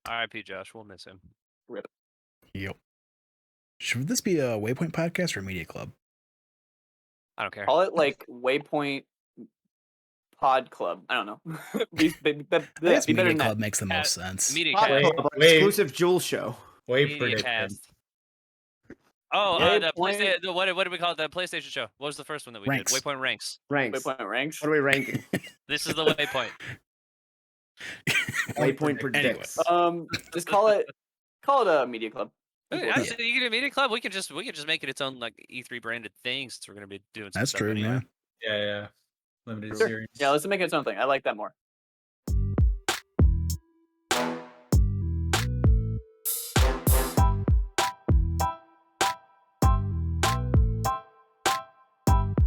R.I.P. Josh. We'll miss him. Rip. Yep. Should this be a Waypoint podcast or a media club? I don't care. Call it like Waypoint Pod Club. I don't know. be I guess better media than club that. makes the most sense. Media Pod cast. Club, exclusive Jules show. Media predicted. cast. Oh, the Waypoint- PlayStation. What did we call it? The PlayStation show. What was the first one that we Ranks. did? Waypoint Ranks. Ranks. Waypoint ranks. What are we ranking? This is the Waypoint. Waypoint predicts. Just call it a media club. Hey, I said you can do a media club. We can just make it its own like E3 branded thing since we're gonna be doing. Some That's stuff true, anyway. Yeah. Limited Sure. series. Yeah, let's make it its own thing. I like that more.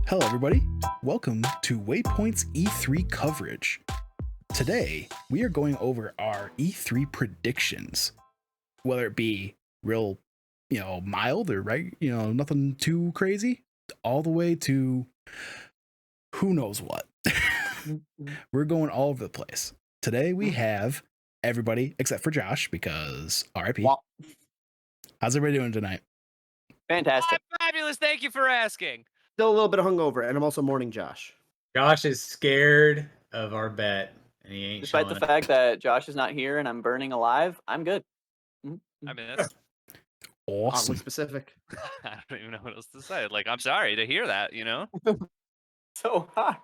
Hello, everybody. Welcome to Waypoint's E3 coverage. Today, we are going over our E3 predictions, whether it be real, mild or nothing too crazy, all the way to who knows what. We're going all over the place. Today, we have everybody except for Josh because RIP. Wow. How's everybody doing tonight? Fantastic. Fabulous. Thank you for asking. Still a little bit hungover, and I'm also mourning Josh. Josh is scared of our bet, and he ain't Despite showing the fact that Josh is not here and I'm burning alive, I'm good. I mean, that's Oddly Awesome. specific. I don't even know what else to say. Like, I'm sorry to hear that. So hot.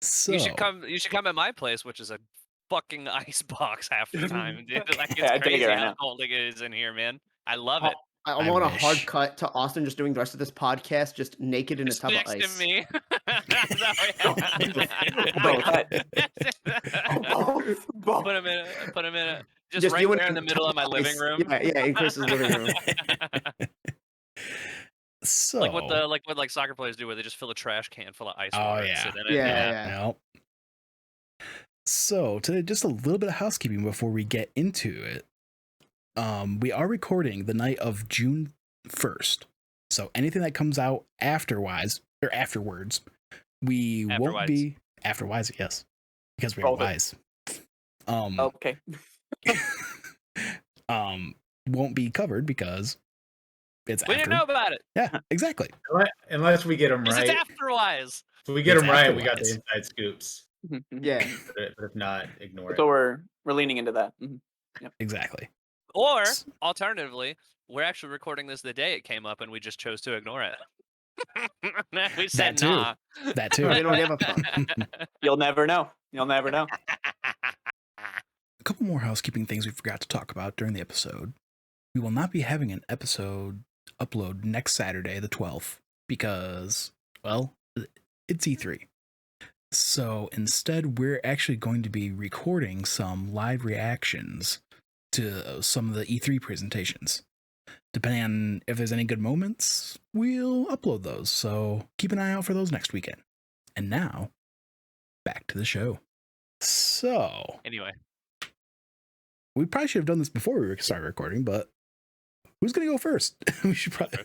So, You should come at my place, which is a fucking ice box half the time, dude. Like, it's Yeah, I dig crazy it right how now. cold it is in here, man. I love it. I want a hard wish. cut to Austin just doing the rest of this podcast just naked in Just a tub next of ice. to me. Both. Put him in a just Just right you and there in the middle of my ice. living room. Yeah, in Chris's living room. so Like what soccer players do, where they just fill a trash can full of ice Oh, water. and yeah. sit in it. Yeah. Nope. So today, just a little bit of housekeeping before we get into it. We are recording the night of June 1st. So anything that comes out afterwards, we won't be afterwards, yes. Because we are Both. wise. Okay. Won't be covered because it's We after. didn't know about it. Yeah, exactly. Unless we get them Because right. it's afterwise. If we get It's them right, we got the afterwards. inside scoops. Yeah. But if not, ignore it. So we're leaning into that. Exactly. Or alternatively, we're actually recording this the day it came up, and we just chose to ignore it. We said That too. nah. That too. We don't give a fuck. You'll never know. A couple more housekeeping things we forgot to talk about during the episode. We will not be having an episode upload next Saturday, the 12th, because, well, it's E3. So instead, we're actually going to be recording some live reactions to some of the E3 presentations. Depending on if there's any good moments, we'll upload those. So keep an eye out for those next weekend. And now, back to the show. So, Anyway, we probably should have done this before we started recording, but who's going to go first? We should probably.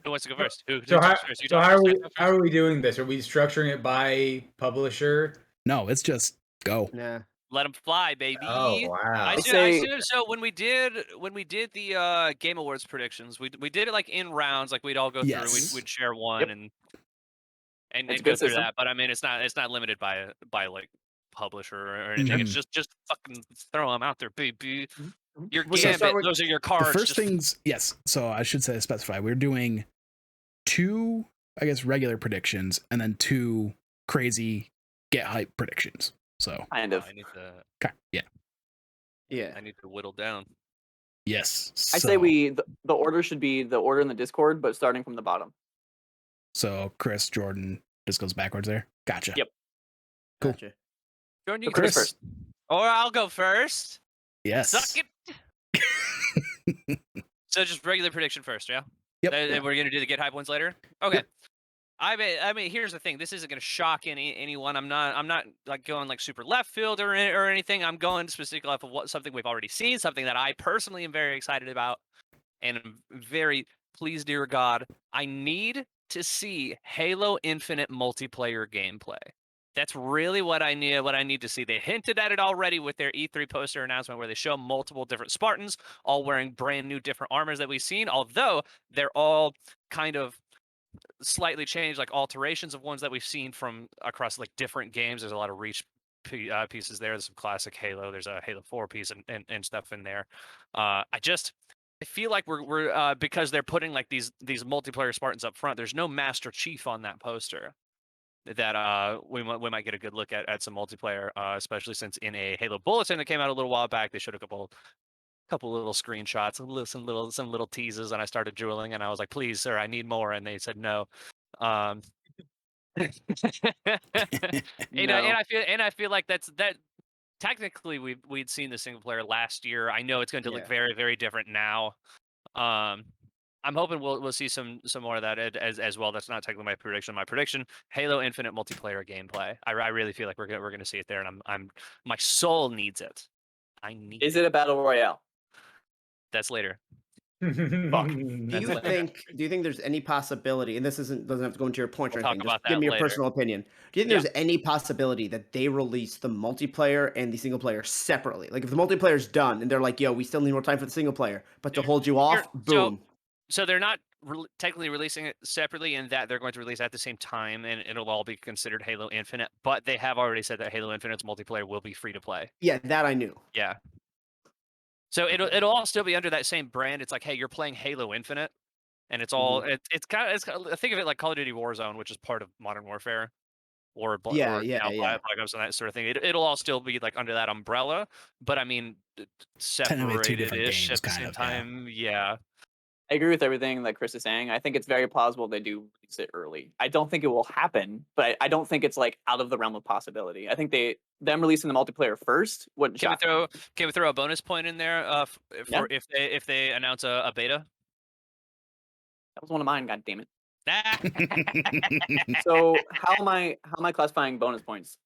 who wants to go first? Who So, talks first? You so talk how are first, we? I go How are we doing this? Are we structuring it by publisher? No, it's just go. Nah. Let them fly, baby. Oh wow! I say- assume so. When we did the Game Awards predictions, we did it like in rounds, like we'd all go Yes. through. We'd share one Yep. and It's a go good through system. that. But I mean, it's not limited by like publisher or anything. It's just fucking throw them out there, baby. Your We're gonna start gambit. with Those are your cards. The first just- things, yes. So I should say specify. We're doing 2, I guess, regular predictions and then 2 crazy get hype predictions. So, Kind of. I need to. okay, yeah. Yeah. I need to whittle down. Yes. I say the order should be the order in the Discord, but starting from the bottom. So, Chris, Jordan, this goes backwards there. Gotcha. Yep. Cool. Gotcha. Jordan, you So go Chris first. Or I'll go first. Yes. Suck it. So just regular prediction first, yeah? Yep. And we're gonna do the get hype ones later. Okay. I mean, here's the thing. This isn't gonna shock anyone. I'm not like going like super left field or anything. I'm going specifically off of something we've already seen, something that I personally am very excited about, and I'm very please, dear God, I need to see Halo Infinite multiplayer gameplay. That's really what I need. What I need to see. They hinted at it already with their E3 poster announcement, where they show multiple different Spartans, all wearing brand new, different armors that we've seen. Although they're all kind of slightly changed, like alterations of ones that we've seen from across like different games. There's a lot of Reach pieces there. There's some classic Halo. There's a Halo 4 piece and stuff in there. I feel like we're because they're putting like these multiplayer Spartans up front. There's no Master Chief on that poster. That we might get a good look at some multiplayer, especially since in a Halo Bulletin that came out a little while back, they showed a couple little screenshots, some little teases, and I started drooling, and I was like, "Please, sir, I need more," and they said no. Um, and No. I feel like that. Technically, we'd seen the single player last year. I know it's going to look Yeah. very, very different now. I'm hoping we'll see some more of that as well. That's not technically my prediction. My prediction: Halo Infinite multiplayer gameplay. I really feel like we're gonna see it there, and I'm my soul needs it. I need. Is it a battle royale? That's later. Fuck. Do That's you later. think there's any possibility, and this doesn't have to go into your point or We'll talk anything, just about give that me your later. personal opinion. Do you think there's any possibility that they release the multiplayer and the single player separately? Like if the multiplayer's done and they're like, yo, we still need more time for the single player, but to hold you off, boom. So they're not technically releasing it separately in that they're going to release at the same time, and it'll all be considered Halo Infinite. But they have already said that Halo Infinite's multiplayer will be free to play. Yeah, that I knew. Yeah. So it'll all still be under that same brand. It's like, hey, you're playing Halo Infinite, and it's all it's kind of think of it like Call of Duty Warzone, which is part of Modern Warfare, or Yeah, Black Ops and that sort of thing. It'll all still be like under that umbrella, but I mean, Technically two different separated-ish games, at the kind same of, yeah. time. Yeah. I agree with everything that Chris is saying. I think it's very plausible they do release it early. I don't think it will happen, but I don't think it's like out of the realm of possibility. I think them releasing the multiplayer first wouldn't shock me. Can we throw a bonus point in there for if they announce a beta? That was one of mine, god damn it. Nah. So how am I classifying bonus points?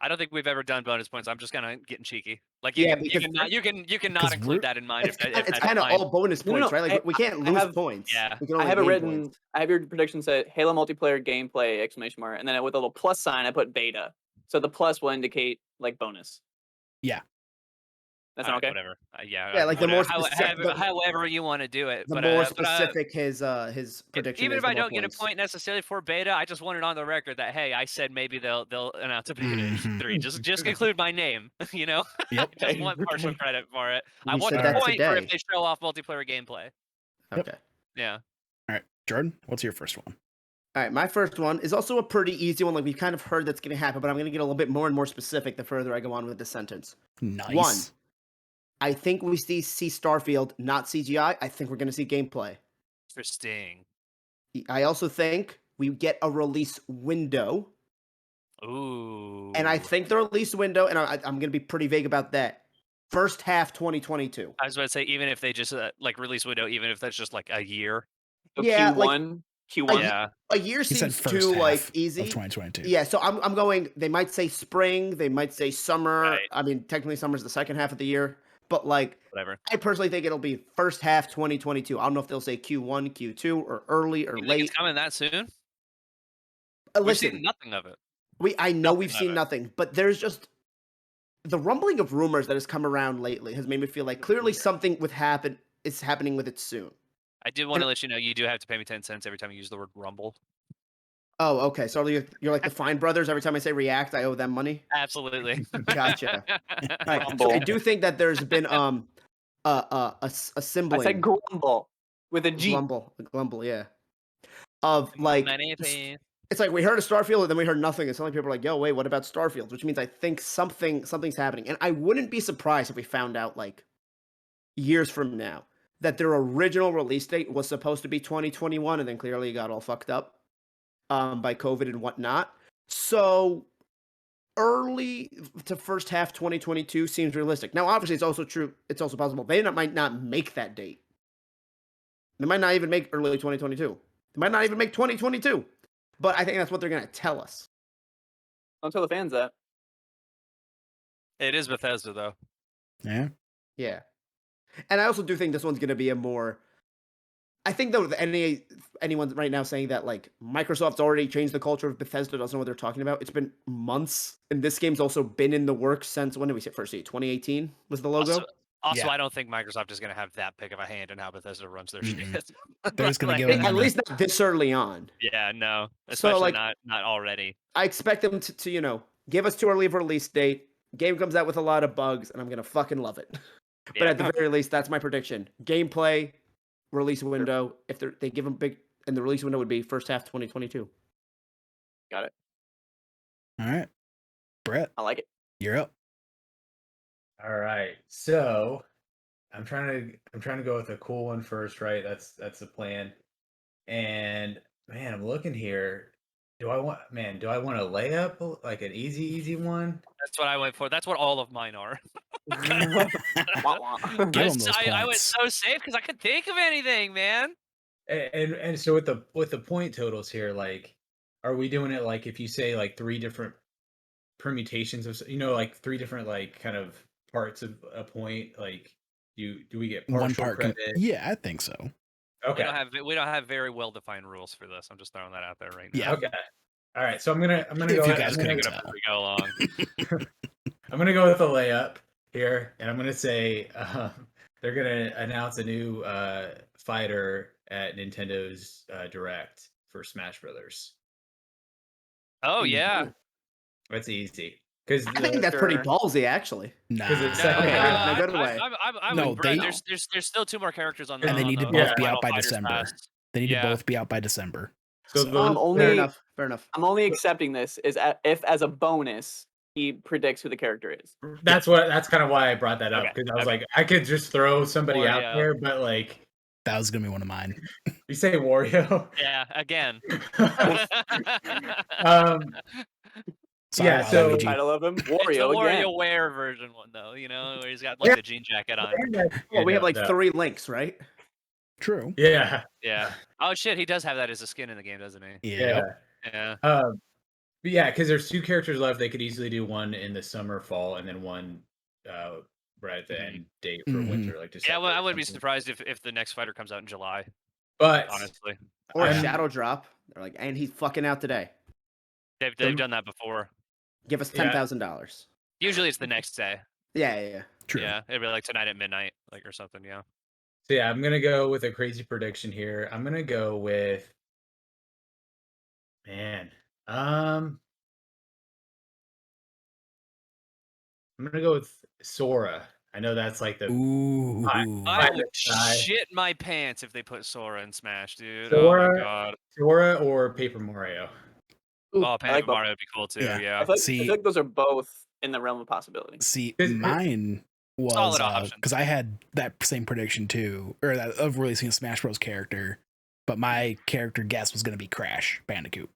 I don't think we've ever done bonus points. I'm just kind of getting cheeky. Like Yeah, you can not Because include that in mind. It's If kind of fine. all bonus No, points, no, right? Like we can't I lose have- points. Yeah. We can I only have it gain written. points. I have your prediction said Halo multiplayer gameplay exclamation mark, and then with a little plus sign I put beta. So the plus will indicate like bonus. Yeah. That's not okay. Whatever. Yeah, like the more however you want to do it. The but, more but, specific his prediction even is, if I the more don't get a points. point necessarily for beta, I just want it on the record that hey, I said maybe they'll announce a beta in Mhm. E3. Just include my name. You know, Yep. I just want partial credit for it. I We want said a that point for if today. they show off multiplayer gameplay. Yep. Okay. Yeah. All right, Jordan, what's your first one? All right, my first one is also a pretty easy one. Like we've kind of heard that's going to happen, but I'm going to get a little bit more and more specific the further I go on with the sentence. Nice. One, I think we see Starfield, not CGI. I think we're going to see gameplay. Interesting. I also think we get a release window. Ooh. And I think the release window, and I'm going to be pretty vague about that, first half 2022. I was about to say, even if they just like release window, even if that's just like a year. So Yeah, Q1. Q1. Yeah. A year He said seems first too half like of easy. 2022. Yeah, so I'm going. They might say spring. They might say summer. Right. I mean, technically, summer's the second half of the year. But like, Whatever. I personally think it'll be first half 2022. I don't know if they'll say Q1, Q2, or early or You think late. it's coming that soon? We've Listen, seen nothing of it. I know nothing we've of seen it. nothing, but there's just the rumbling of rumors that has come around lately has made me feel like clearly something is happening with it soon. I did want to let you know you do have to pay me 10 cents every time you use the word rumble. Oh, okay. So you're like the Fine Brothers. Every time I say react, I owe them money. Absolutely. Gotcha. Right. So Rumble. I do think that there's been a I symbol. said grumble with a G. Glumble, yeah. Of like, it's like we heard of Starfield and then we heard nothing. And suddenly people are like, "Yo, wait, what about Starfield?" Which means I think something's happening. And I wouldn't be surprised if we found out like years from now that their original release date was supposed to be 2021, and then clearly it got all fucked up by COVID and whatnot. So early to first half 2022 seems realistic. Now, obviously, it's also true. It's also possible they might not make that date. They might not even make early 2022. They might not even make 2022. But I think that's what they're going to tell us. Don't tell the fans that. It is Bethesda, though. Yeah. Yeah. And I also do think this one's going to be a more I think though anyone right now saying that like Microsoft's already changed the culture of Bethesda doesn't know what they're talking about. It's been months, and this game's also been in the works since when did we first see it? 2018 was the logo. Also, I don't think Microsoft is going to have that big of a hand in how Bethesda runs their shit. They're just going to Like, give them At least not this early on. Yeah, no, So, especially like- not already. I expect them to give us too early of a release date. Game comes out with a lot of bugs, and I'm gonna fucking love it. But Yeah. at the very least, that's my prediction. Gameplay, release window. If they give them big, and the release window would be first half 2022. Got it. All right, Brett, I like it. you're up. All right. So I'm trying to go with a cool one first, right? That's the plan. And man, I'm looking here. Do I want a layup, like an easy one? That's what I went for. That's what all of mine are. Wah, wah. Give 'em those I went points. so safe because I could think of anything, man. And so with the point totals here, like, are we doing it like if you say like 3 different permutations of like 3 different like kind of parts of a point? Like, do we get partial One part. credit? Yeah, I think so. Okay. We don't have very well defined rules for this. I'm just throwing that out there right now. Yeah. Okay. All right. So I'm gonna If go. you guys I'm gonna, couldn't As tell. we go along. I'm gonna go with a layup here, and I'm gonna say they're gonna announce a new fighter at Nintendo's Direct for Smash Brothers. Oh yeah. That's easy because I think that's pretty ballsy, actually. Nah. 'Cause it's No, second half. in a good way. I'm No, with Brett. they- There's still 2 more characters on the. And they on need to the both be Final out by Fighters December. Pass. They need Yeah. to both be out by December. So So- the- I'm only Fair enough. I'm only accepting this if as a bonus he predicts who the character is. that's kind of why I brought that up, because I was like, I could just throw somebody out Wario. there, but like That was gonna be one of mine. you say Wario. Yeah, again. Sorry, Yeah, so- Waluigi. Title of him It's the Wario again. WarioWare version one though, where he's got like the jean jacket on. Well, we have like 3 links, right? True. Yeah. Yeah. Oh shit, he does have that as a skin in the game, doesn't he? Yeah. Yeah. But yeah, because there's 2 characters left. They could easily do one in the summer, fall, and then one right at the end date for Mhm. winter, like December. Yeah, well, I or wouldn't be something. surprised if the next fighter comes out in July, But honestly. Or a I'm- shadow drop. They're like, and he's fucking out today. They've done that before. Give us Yeah. $10,000. Usually it's the next day. Yeah. True. Yeah. It'd be like tonight at midnight, like or something, yeah. So yeah, I'm gonna go with a crazy prediction here. I'm gonna go with I'm gonna go with Sora. I know that's like the Ooh. I Fine. would I- shit my pants if they put Sora in Smash, dude. Sora- Oh my god. Sora or Paper Mario. Ooh, Oh, I Paper like both. Mario would be cool too, Yeah. yeah. I feel See- like those are both in the realm of possibility. See, 'Cause- mine was Solid option. because I had that same prediction too, or that of releasing a Smash Bros. Character, but my character guess was going to be Crash Bandicoot.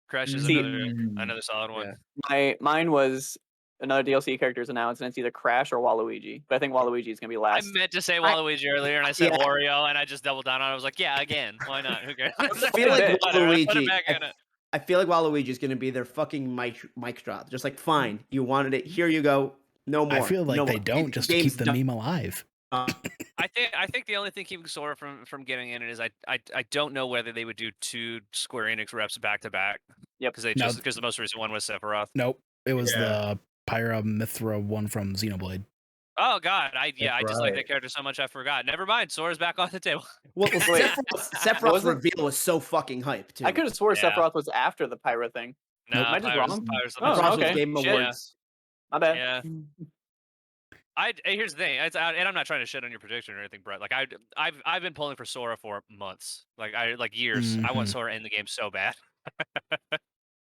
Crash is See- another solid one. Mine was another DLC character is announced, and it's either Crash or Waluigi. But I think Waluigi is gonna be I last. meant to say Waluigi earlier, and I said Yeah. Wario, and I just doubled down on it. I was like, yeah, again, why not? Who cares? I feel like Whatever, let's put it Waluigi. back in it. I feel like Waluigi's going to be their fucking mic drop. Just like, fine, you wanted it. Here you go. No more. I feel like no they more. don't just to keep Game's the done. meme alive. I think the only thing keeping Sora from getting in it is I don't know whether they would do 2 Square Enix reps back to back. Yep. Because No. the most recent one was Sephiroth. Nope, it was Yeah. the Pyra Mithra one from Xenoblade. Oh god, I just like right. that character so much I forgot. Never mind, Sora's back on the table. Well, Wait. Sephiroth's Wasn't- reveal was so fucking hype, too. I could have swore Yeah. Sephiroth was after the Pyra thing. No, Am I just wrong? Pyro's the Oh, most Sephiroth okay. was Game Shit. Awards. My bad. Yeah. Here's the thing, and I'm not trying to shit on your prediction or anything, Brett. Like I've been pulling for Sora for months, like years. I want Mhm. Sora in the game so bad.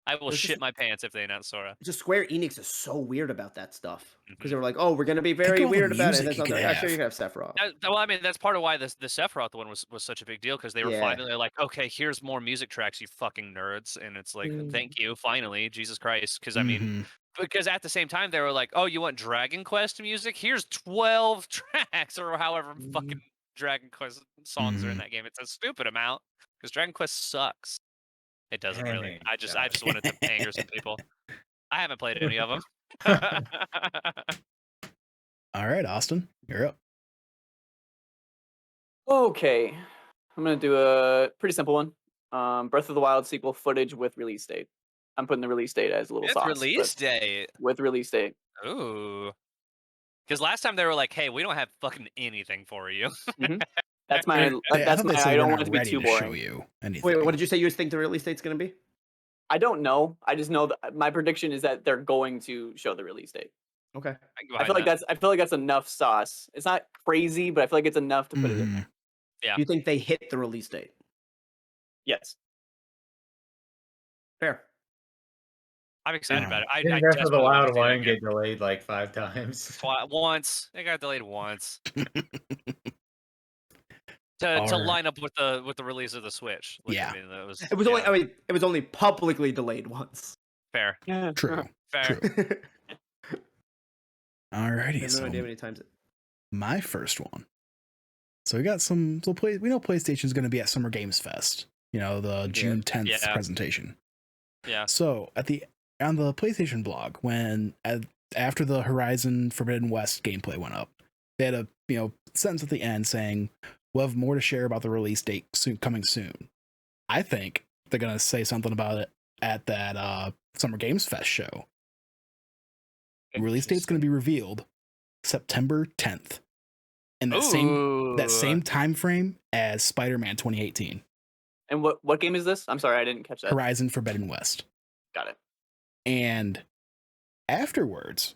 I will There's shit just- my pants if they announce Sora. Just Square Enix is so weird about that stuff. Mhm. Because they were like, oh, we're going to be very all the weird about it. music And then you could something like, have. sure, you can have Sephiroth. Well, I mean, that's part of why the Sephiroth one was such a big deal, because they were Yeah. finally like, okay, here's more music tracks, you fucking nerds, and it's like, thank you, finally, Jesus Christ, because I mean, Mhm. because at the same time they were like, oh, you want Dragon Quest music? Here's 12 tracks or however fucking Dragon Quest songs are in Mhm. that game. It's a stupid amount because Dragon Quest sucks. It doesn't really. Dang, I just gosh. wanted to anger some people. I haven't played any of them. All right, Austin, you're up. Okay. I'm gonna do a pretty simple one. Breath of the Wild sequel footage with release date. I'm putting the release date as a little It's sauce. release date. With release date. Ooh. Because last time they were like, "Hey, we don't have fucking anything for you." That's my. I don't want it to be too boring. Show you anything. Wait, what did you say? You think the release date's going to be? I don't know. I just know that my prediction is that they're going to show the release date. Okay. I feel like that's enough sauce. It's not crazy, but I feel like it's enough to put it in there. Yeah. Do you think they hit the release date? Yes. Fair. I'm excited about it. I Breath of the desperately wanna Wild see it 1 again. get delayed like 5 times. Once. It got delayed once. to line up with the release of the Switch. Like, Yeah. I mean, It was only. I mean, it was only publicly delayed once. fair. Yeah. True. Fair. Alrighty. I have So no idea how many times it. my first one. So we got some. So we know PlayStation's going to be at Summer Games Fest. You know, the June 10th presentation. Yeah. So on the PlayStation blog, after the Horizon Forbidden West gameplay went up, they had a sentence at the end saying, "We'll have more to share about the release date coming soon." I think they're gonna say something about it at that Summer Games Fest show. The release date's gonna be revealed September 10th, in that same time frame as Spider-Man 2018. And what game is this? I'm sorry, I didn't catch that. Horizon Forbidden West. Got it. And afterwards,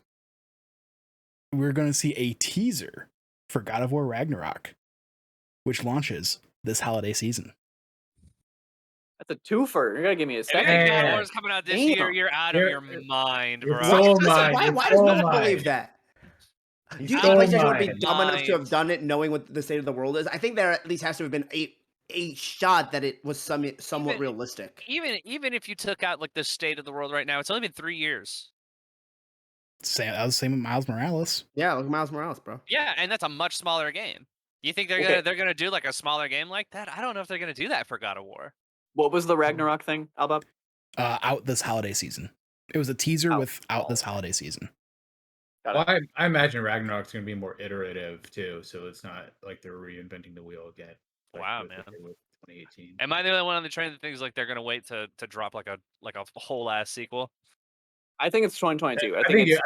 we're going to see a teaser for God of War Ragnarok, which launches this holiday season. That's a twofer. You're gonna give me a If second. anything God of War's coming out this year, you're out of your mind, bro. Why does no one believe that? Do you think PlayStation would be dumb enough to have done it knowing what the state of the world is? I think there at least has to have been a shot that it was somewhat realistic. Even if you took out like the state of the world right now, it's only been 3 years. That was the same with Miles Morales. Yeah, look at Miles Morales, bro. Yeah, and that's a much smaller game. You think they're gonna do like a smaller game like that? I don't know if they're gonna do that for God of War. What was the Ragnarok thing, Alba? Out this holiday season. It was a teaser out this holiday season. Well, I imagine Ragnarok's going to be more iterative too, so it's not like they're reinventing the wheel again. Wow, man. With 2018. Am I the only one on the train that thinks like they're gonna wait to drop like a whole ass sequel? I think it's 2022. I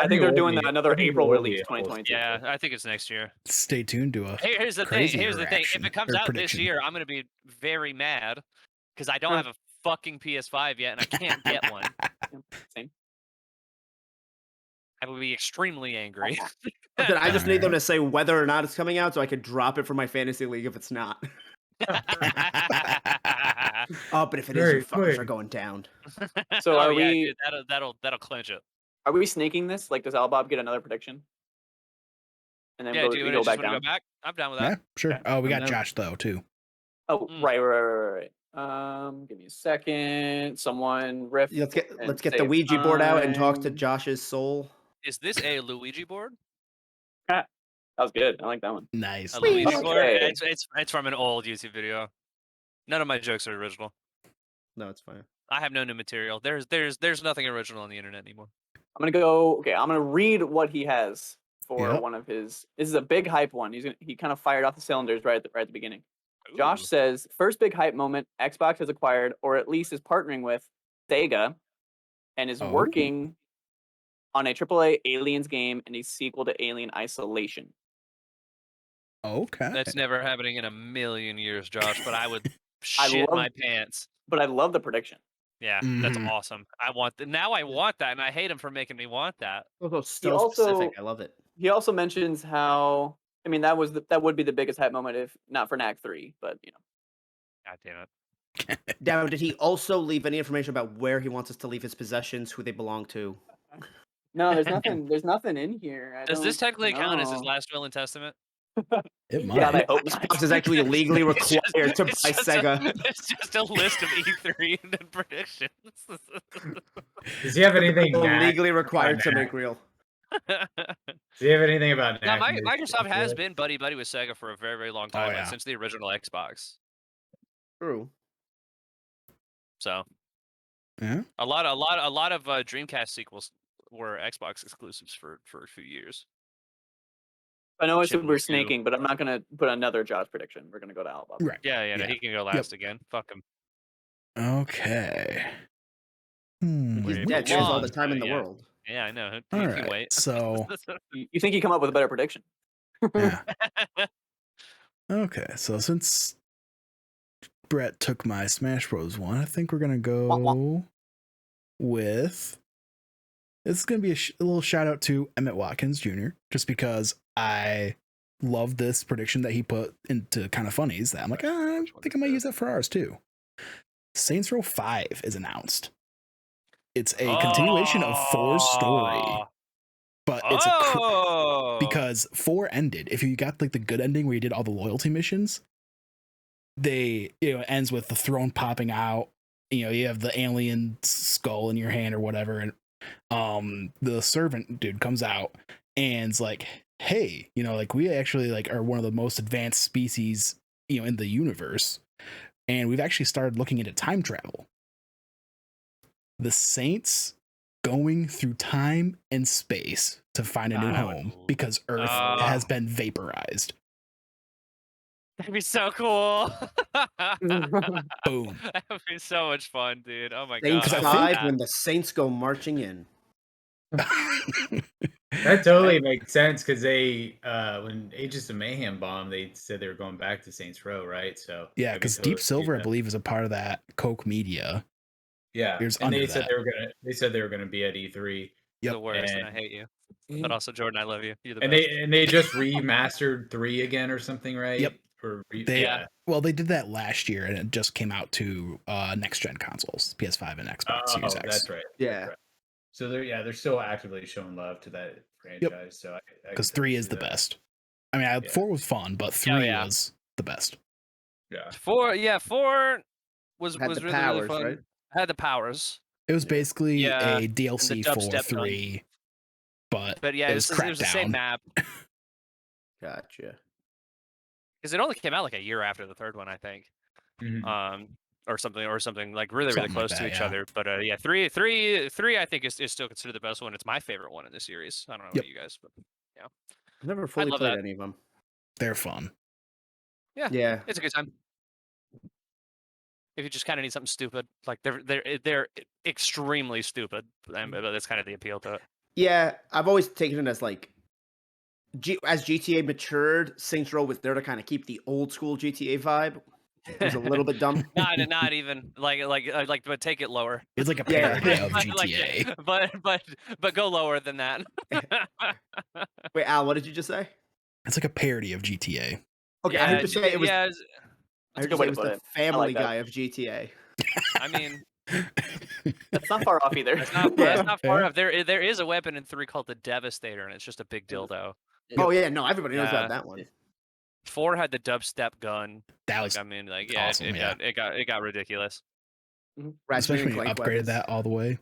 think they're doing another April release, 2022. Yeah, I think it's next year. Stay tuned to us. Here's the thing. If it comes out this year, I'm gonna be very mad because I don't have a fucking PS5 yet and I can't get one. Same. I would be extremely angry. I just need them to say whether or not it's coming out so I could drop it from my fantasy league if it's not. But if it is, you fuckers are going down. So are we? Dude, that'll clinch it. Are we snaking this? Like, does Albob get another prediction? And then we go back down. I'm down with that. Yeah, sure. Okay. Oh, we got Josh though too. Oh, right. Give me a second. Someone riff. Let's get the Ouija board out and talk to Josh's soul. Is this a Luigi board? That was good. I like that one. Nice. A Luigi board. It's from an old YouTube video. None of my jokes are original. No, it's fine. I have no new material. There's nothing original on the internet anymore. I'm gonna go. Okay, I'm gonna read what he has for one of his. This is a big hype one. He kind of fired off the cylinders right at the beginning. Ooh. Josh says, first big hype moment Xbox has acquired, or at least is partnering with Sega, and is working on a AAA Aliens game and a sequel to Alien Isolation. Okay. That's never happening in a million years, Josh, but I would shit my pants. But I love the prediction. Yeah, that's awesome. I want that, and I hate him for making me want that. So specific. I love it. He also mentions how, I mean, that would be the biggest hype moment if not for Knack 3, but you know. God damn it. Now, did he also leave any information about where he wants us to leave his possessions, who they belong to? No, there's nothing. There's nothing in here. Does this technically count as his last will and testament? It might. God, I hope Xbox is actually legally required to buy Sega. It's just a list of E3 and predictions. Does he have anything legally required to make real? Does he have anything about now, Microsoft has been buddy with Sega for a very, very long time, like, since the original Xbox. True. So, yeah, a lot of Dreamcast sequels were Xbox exclusives for a few years. I know it's Chip we're two. snaking, but I'm not gonna put another Josh prediction. We're gonna go to Alba. Right. Yeah, no, Yeah. he can go last again. Fuck him. Okay. He's Wait, dead. but He has all long, the time in the yeah. world. Yeah, I know. All He right. can wait. So You think you come up with a better prediction? yeah. Okay. So since Brett took my Smash Bros. One, I think we're gonna go with. This is gonna be a little shout out to Emmett Watkins Jr. Just because I love this prediction that he put into Kind of Funnies. That I'm like, I think I might use that for ours too. Saints Row 5 is announced. It's a continuation of 4's story, but it's because 4 ended. If you got like the good ending where you did all the loyalty missions, it ends with the throne popping out. You have the alien skull in your hand or whatever, and the servant dude comes out and's like, hey, like we actually like are one of the most advanced species in the universe, and we've actually started looking into time travel. The Saints going through time and space to find a new home because Earth has been vaporized. That'd be so cool. Boom. That would be so much fun, dude. Oh my Saints god. 5 when the Saints go marching in. That totally makes sense because they, when Agents of Mayhem bombed, they said they were going back to Saints Row, right? So yeah, because Deep Silver, I believe, is a part of that Coke Media. Yeah, and they said they were gonna be at E3. Yep. The worst, and I hate you. But also, Jordan, I love you. You're the and best. they just remastered 3 again or something, right? Yep. Well, they did that last year, and it just came out to next gen consoles, PS5 and Xbox Series X. That's right. Yeah. That's right. So they're still actively showing love to that franchise. Yep. So because 3 is the best. I mean, 4 was fun, but 3 was the best. Yeah. 4 was Had was the really powers, really fun. right? Had the powers. It was basically a DLC for dubstep 3, but yeah, it was it was the same map. Gotcha. Because it only came out like a year after the third one, I think. Mm-hmm. Or something like really Something close like to that, each yeah. other. But 3 I think is still considered the best one. It's my favorite one in the series. I don't know about you guys, but yeah. I've never fully love played that. any of them. They're fun. Yeah. It's a good time. If you just kind of need something stupid, like they're extremely stupid, but that's kind of the appeal to it. Yeah, I've always taken it as like as GTA matured, Saints Row was there to kind of keep the old school GTA vibe. It was a little bit dumb. not even like, but take it lower. It's like a parody of Like, GTA. but go lower than that. Wait, Al, what did you just say? It's like a parody of GTA. Okay, I heard you say it was. Yeah, I heard you say it was the Family Guy of GTA. I mean, That's not far off either. that's not far off. There is a weapon in 3 called the Devastator, and it's just a big dildo. Oh yeah, no, everybody knows about that one. 4 had the dubstep gun. That was awesome, it got ridiculous. Especially when you upgraded that all the way.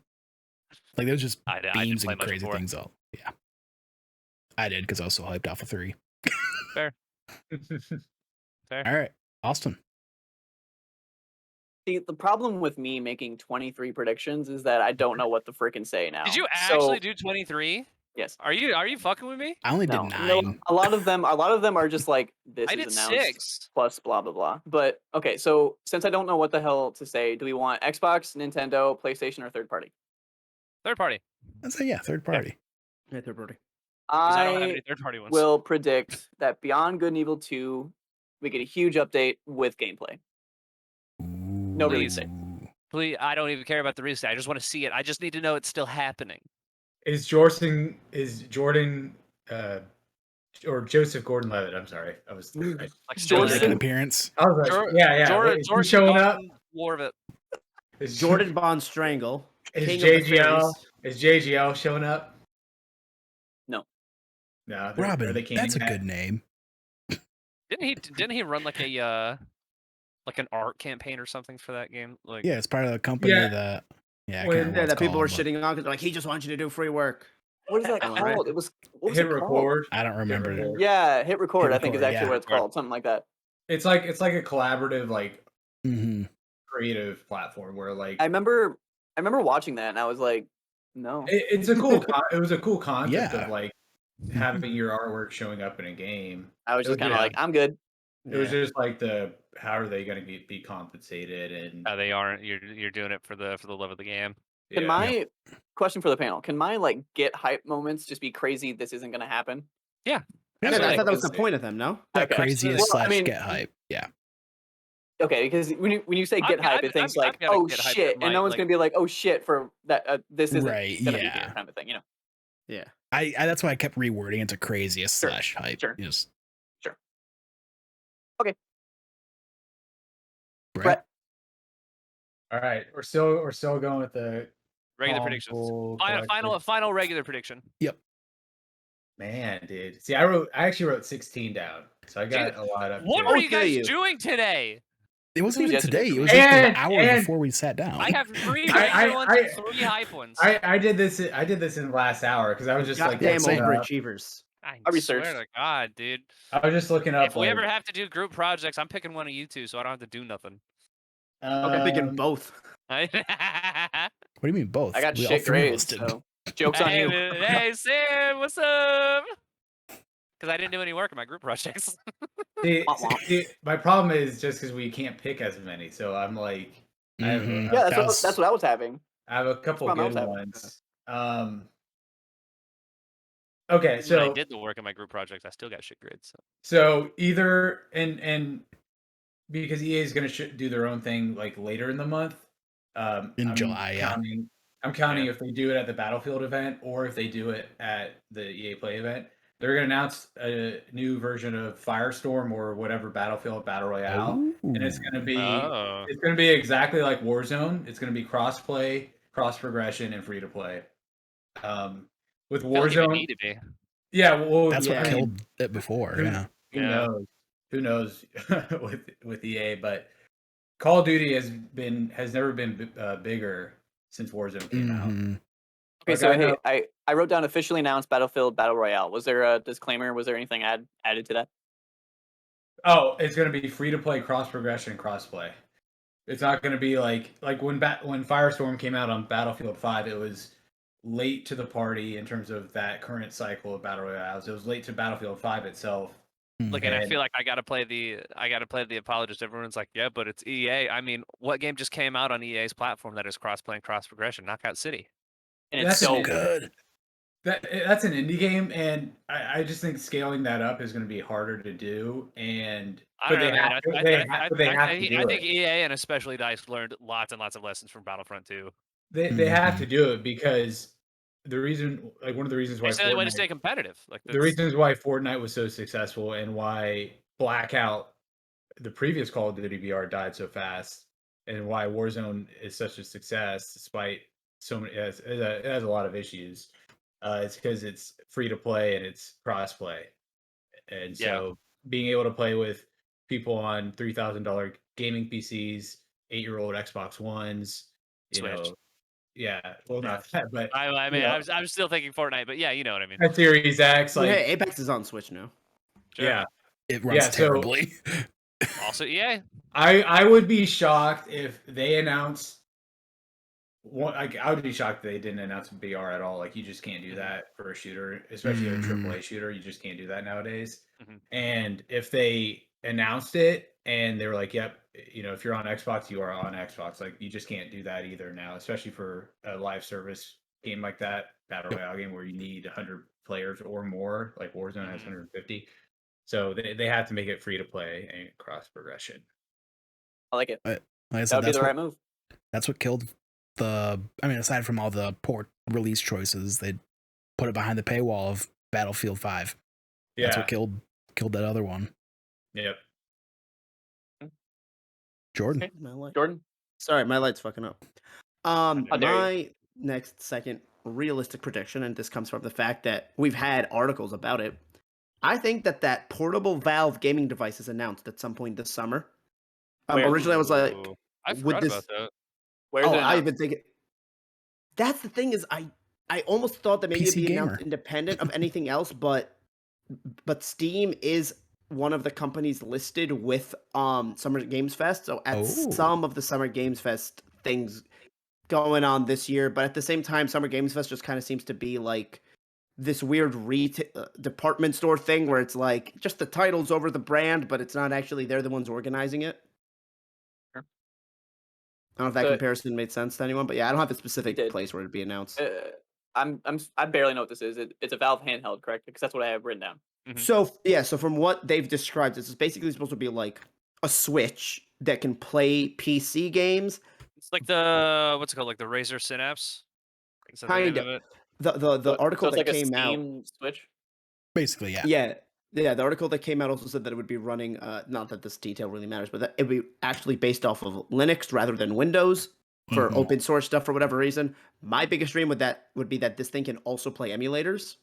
Like there was just beams and crazy things all. Yeah. I did because I was so hyped off of 3. Fair. All right. Austin. See, the problem with me making 23 predictions is that I don't know what to freaking say now. Did you actually do 23? Yes. Are you fucking with me? I only did 9. No, a lot of them are just like this I is did announced 6 plus blah blah blah. But okay, so since I don't know what the hell to say, do we want Xbox, Nintendo, PlayStation, or third party? Third party. I'd say third party. Yeah, third party. I don't have any third party ones. Will predict that Beyond Good and Evil 2, we get a huge update with gameplay. No release date. Please, I don't even care about the release date. I just want to see it. I just need to know it's still happening. Is Jordan or Joseph Gordon-Levitt? I'm sorry, I was like Jordan make an appearance. I was like, yeah. Jordan showing up. War of it. Is Jordan Bond Strangle. Is JGL showing up? No, Robin, that's a good name. Didn't he run like a like an art campaign or something for that game? Like yeah, it's part of the company that that people were shitting on because they're like, he just wants you to do free work. What is that called? It was Hit Record. I don't remember. Yeah, Hit Record. I think is actually what it's called, something like that. It's like a collaborative creative platform where like I remember watching that and I was like, no. It was a cool concept of like having your artwork showing up in a game. I was It just was kind of just- like, I'm good. It was just like how are they going to be compensated and They aren't. You're doing it for the love of the game. Can yeah. my question for the panel? Can my like get hype moments just be crazy? This isn't going to happen. Yeah. Yeah, I Absolutely. thought that was the point of them, no? That Okay. craziest Well, I mean- get hype. Yeah. Okay, because when you say get hype, it thinks like, I've got a oh get hype shit, that and no might, one's like- gonna be like, oh shit, for that this isn't Right, gonna be yeah. here kind of thing, you know? Yeah. I that's why I kept rewording it to craziest Sure, / hype. sure. Just Brett, All right, we're still going with the Regular predictions. console Final collection. regular prediction. Man, dude. See, I actually wrote 16 down, so I got a lot up. What there. were you dare guys you. doing today? it wasn't It was even yesterday. today. It was just an And- hour and- before we sat down. I have 3 I- regular ones and 3 hype ones. I did this in the last hour because I was just like Goddamn same. overachievers. I researched. swear to God, dude. I was just looking up. If we ever have to do group projects, I'm picking one of you two, so I don't have to do nothing. I'm thinking both. What do you mean both? I got We all shit three of grades, us did. so joke's on you. Hey, Sam, what's up? Because I didn't do any work in my group projects. See, Womp womp. see, my problem is just because we can't pick as many, so I'm like, I have, Mhm. Yeah, That's- that's what I was having. I have a couple That's what I good was having. ones. Okay, When I so did the work in my group projects, I still got shit grades. So. so either and because EA is going to do their own thing like later in the month. In I'm July, yeah. I'm counting Yeah. if they do it at the Battlefield event or if they do it at the EA Play event. They're going to announce a new version of Firestorm or whatever Battlefield Battle Royale, and it's going to be Oh. it's going to be exactly like Warzone. It's going to be cross-play, cross-progression, and free-to-play. With I feel like it would Warzone, need to be. yeah, well, That's Yeah. what I mean, killed it before. Who- Yeah. who Yeah. knows? Who knows with EA? But Call of Duty has never been bigger since Warzone came out. Mhm. Okay, Like, so I hey, know- I wrote down officially announced Battlefield Battle Royale. Was there a disclaimer? Was there anything added to that? Oh, it's going to be free to play, cross progression, cross play. It's not going to be like when Firestorm came out on Battlefield 5, it was late to the party in terms of that current cycle of battle royales. It was late to Battlefield 5 itself. Look, and I And- feel like I gotta play the apologist. Everyone's like, yeah, but it's EA. I mean, what game just came out on EA's platform that is cross-play and cross-progression? Knockout City. And it's That's so an- Good. That's an indie game, and I just think scaling that up is going to be harder to do. And I but don't know, they man. have to- they have to do I think it. EA and especially DICE learned lots and lots of lessons from Battlefront 2. They have Mhm. to do it because the reason, like one of the reasons why It's the only way to Fortnite- stay competitive. Like the reasons why Fortnite was so successful and why Blackout, the previous Call of Duty VR, died so fast, and why Warzone is such a success despite so many, it has a lot of issues. It's because it's free to play and it's cross play, and so being able to play with people on $3,000 gaming PCs, 8-year-old Xbox Ones, you Switch. know, yeah, well not that, but I mean, you know, I'm still thinking Fortnite, but yeah, you know what I mean. a Series X, like Hey, Apex is on Switch now. Sure. yeah. It runs Yeah, so- terribly. Also, EA. I would be shocked if they announced one. Like, I would be shocked if they didn't announce VR at all. Like, you just can't do that for a shooter, especially a Mhm. AAA shooter. You just can't do that nowadays. Mhm. And if they announced it and they were like, "Yep, you know, if you're on Xbox, you are on Xbox." Like, you just can't do that either now, especially for a live service game like that, battle royale game where you need 100 players or more. Like Warzone has Mhm. 150. So they have to make it free to play and cross progression. I like it. Like I That said, would be that's the what, right move. that's what killed the. I mean, aside from all the poor release choices, they put it behind the paywall of Battlefield 5. Yeah. That's what killed that other one. Yep. Jordan. Okay. My light. Jordan? Sorry, my light's fucking up. How dare you. My next second realistic prediction, and this comes from the fact that we've had articles about it. I think that portable Valve gaming device is announced at some point this summer. Where? Originally, I was like, Ooh, I would forgot this- about that. Where's oh, it I've announced? been thinking. That's the thing is, I almost thought that maybe it'd PC be announced Gamer. independent of anything else, but Steam is one of the companies listed with Summer Games Fest. So at Oh. some of the Summer Games Fest things going on this year, but at the same time, Summer Games Fest just kind of seems to be like this weird department store thing where it's like just the titles over the brand, but it's not actually they're the ones organizing it. Sure. I don't know if that comparison made sense to anyone, but yeah, I don't have a specific did. place where it'd be announced. I barely know what this is. It's a Valve handheld, correct? Because that's what I have written down. Mhm. So from what they've described, this is basically supposed to be like a Switch that can play PC games. It's like the what's it called, like the Razer Synapse. Is that the name of it? The article it's that like came a out. Steam Switch. Basically, yeah. Yeah. The article that came out also said that it would be running. Not that this detail really matters, but that it would be actually based off of Linux rather than Windows for open source stuff for whatever reason. My biggest dream would be that this thing can also play emulators.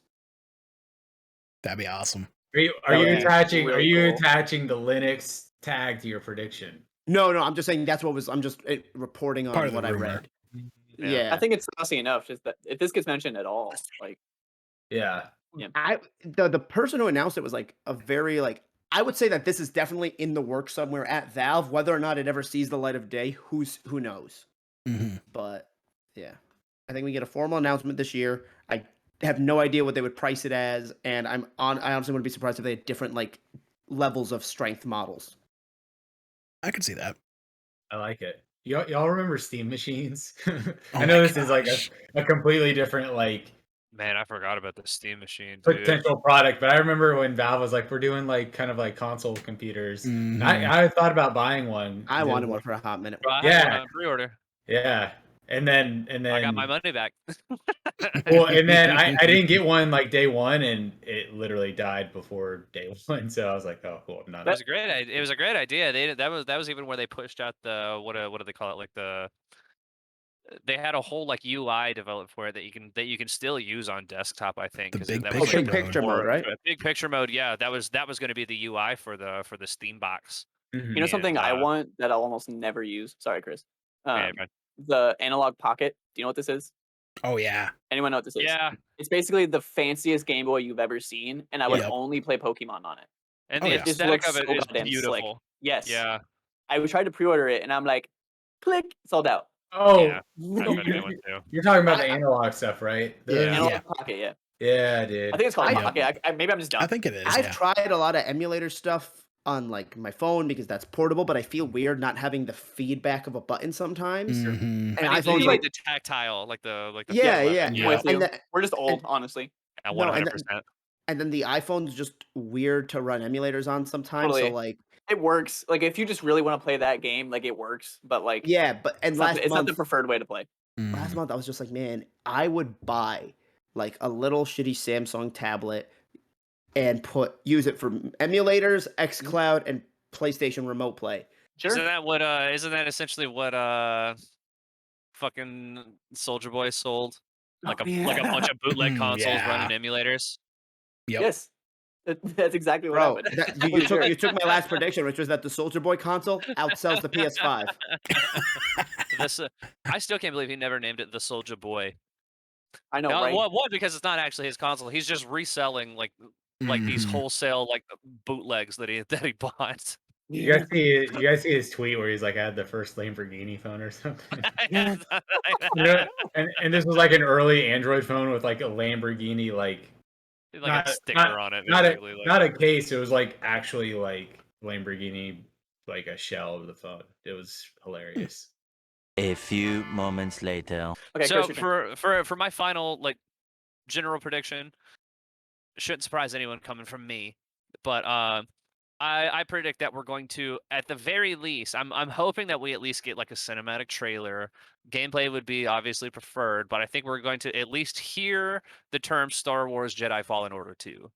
That'd be awesome. Are you attaching the Linux tag to your prediction? No, I'm just saying I'm just reporting on what I read. Yeah. I think it's saucy enough. Just that if this gets mentioned at all, like, yeah. The person who announced it was like a very I would say that this is definitely in the works somewhere at Valve. Whether or not it ever sees the light of day, who knows? Mm-hmm. But yeah, I think we get a formal announcement this year. I have no idea what they would price it as, and I honestly wouldn't be surprised if they had different levels of strength models. I could see that. I like it. Y'all remember Steam machines? I know this is like a completely different Man, I forgot about the Steam machine. Potential product, but I remember when Valve was like, we're doing kind of console computers. Mm-hmm. I thought about buying one. I wanted one for a hot minute. I had one on pre-order. Yeah. And then I got my money back. Well, and then I didn't get one day one, and it literally died before day one. So I was like, oh, cool. It was a great idea. That was even where they pushed out the what do they call it? They had a whole UI developed for it that you can still use on desktop. I think the big picture mode, right? Big picture mode. Yeah, that was going to be the UI for the Steam box. You know something I want that I'll almost never use. Sorry, Chris. Yeah, the analog pocket. Do you know what this is? Oh yeah. Anyone know what this is? Yeah. It's basically the fanciest Game Boy you've ever seen, and I would only play Pokemon on it. And the aesthetic of it is beautiful. Slick. Yes. Yeah. I tried to pre-order it, and I'm like, click, sold out. Oh, yeah. You're talking about the analog stuff, right? The analog pocket, yeah. Yeah, dude. I think it's called pocket. Maybe I'm just dumb. I think it is. I've tried a lot of emulator stuff on my phone because that's portable, but I feel weird not having the feedback of a button sometimes. Mm-hmm. And iPhone's like the tactile, like the yeah. We're just old, honestly. 100%. And then the iPhone's just weird to run emulators on sometimes. Totally. So it works. If you just really want to play that game, it works. But it's not the preferred way to play. Last month I was just like, man, I would buy a little shitty Samsung tablet and use it for emulators, xCloud, and PlayStation Remote Play. Sure. Isn't that essentially what fucking Soulja Boy sold? Like a bunch of bootleg consoles running emulators. Yep. Yes. That's exactly what happened. You took my last prediction, which was that the Soulja Boy console outsells the PS5. I still can't believe he never named it the Soulja Boy. I know, right? One, because it's not actually his console. He's just reselling these wholesale bootlegs that he bought. You guys see his tweet where he's I had the first Lamborghini phone or something. And this was an early Android phone with a Lamborghini a sticker on it. Not a case. It was actually Lamborghini, a shell of the phone. It was hilarious. A few moments later. Okay, so for my final general prediction, shouldn't surprise anyone coming from me, but I predict that we're going to, at the very least, I'm hoping that we at least get a cinematic trailer. Gameplay would be obviously preferred, but I think we're going to at least hear the term Star Wars Jedi Fallen Order 2.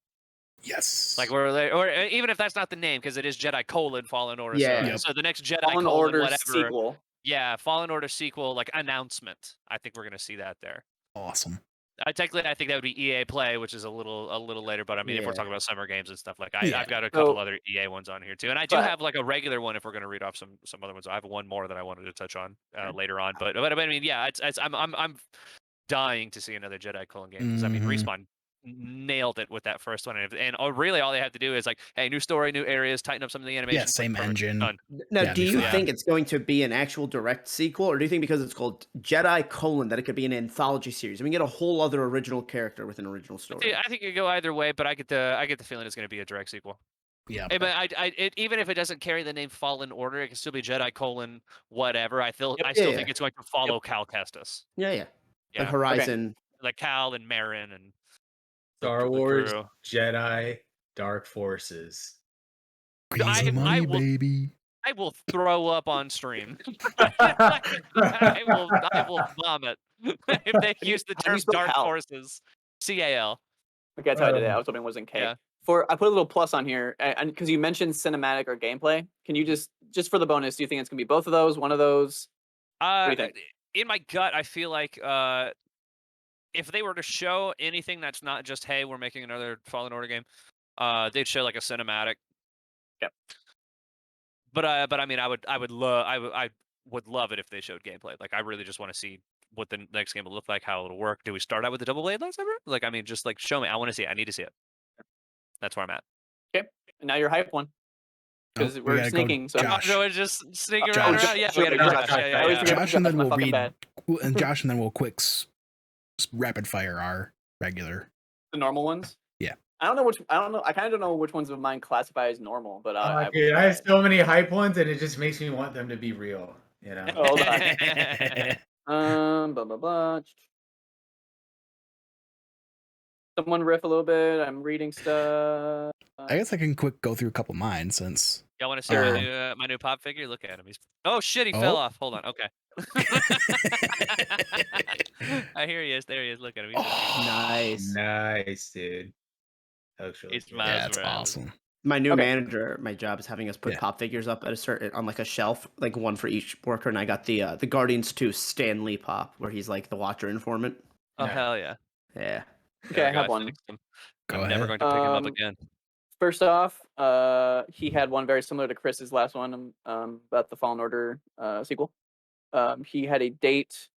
Yes. Or even if that's not the name, because it is Jedi Fallen Order. Yeah. So the next Jedi Fallen Order whatever sequel. Yeah, Fallen Order sequel announcement. I think we're gonna see that there. Awesome. Technically, I think that would be EA Play, which is a little later. But I mean, if we're talking about summer games and stuff, I've got a couple other EA ones on here too, and I do have a regular one. If we're gonna read off some other ones, I have one more that I wanted to touch on later on. But I mean, yeah, I'm dying to see another Jedi Cullen game because I mean, Respawn nailed it with that first one, and really all they have to do is like, hey, new story, new areas, tighten up some of the animation. Yeah, same perfect, engine. done. Now, Yeah, do you yeah. think it's going to be an actual direct sequel, or do you think because it's called Jedi: that it could be an anthology series? I mean, get a whole other original character with an original story. I think it could go either way, but I get the feeling it's going to be a direct sequel. Yeah. Hey, but even if it doesn't carry the name Fallen Order, it can still be Jedi: whatever. I still Yeah, think yeah. it's going to follow Cal Kestis. Yeah. Yeah. Like Horizon. Like Cal and Marin and Star Wars, crew. Jedi, Dark Forces. Greasy money, baby. I will throw up on stream. I will vomit if they use the How do you term spell Dark Cal? Forces. CAL. Okay, I tried today. I was hoping it was in K. Yeah. I put a little plus on here, and because you mentioned cinematic or gameplay, can you just for the bonus, do you think it's gonna be both of those, one of those? What do you think? In my gut, I feel like if they were to show anything that's not just, hey, we're making another Fallen Order game, they'd show like a cinematic. Yep. But I mean, I would love it if they showed gameplay. Like, I really just want to see what the next game will look like, how it'll work. Do we start out with the double blade lightsaber? Like, I mean, just like show me. I want to see it. I need to see it. That's where I'm at. Okay, and now you're hype one because we're gotta go sneaking. So Josh. So it's just sneaking Josh. around. Yeah, we gotta go. Josh. Yeah. Josh, and then My we'll fucking read, bad. and Josh, and then we'll rapid fire our regular. The normal ones. Yeah. I don't know. I kind of don't know which ones of mine classify as normal, but Dude, I have so many hype ones, and it just makes me want them to be real. You know. Hold on. Blah blah blah. Someone riff a little bit. I'm reading stuff. I guess I can quick go through a couple of mine since. Y'all want to see my new pop figure? Look at him. Oh shit! He Oh. fell off. Hold on. Okay. Here he is. There he is. Look at him. Nice, dude. He's Yeah, that's awesome. My new manager, my job is having us put pop figures up at on like a shelf, like one for each worker, and I got the Guardians 2 Stan Lee pop, where he's like the Watcher informant. Oh hell yeah! Yeah. Okay, I have one. I'm never going to pick him up again. First off, he had one very similar to Chris's last one about the Fallen Order sequel. He had a date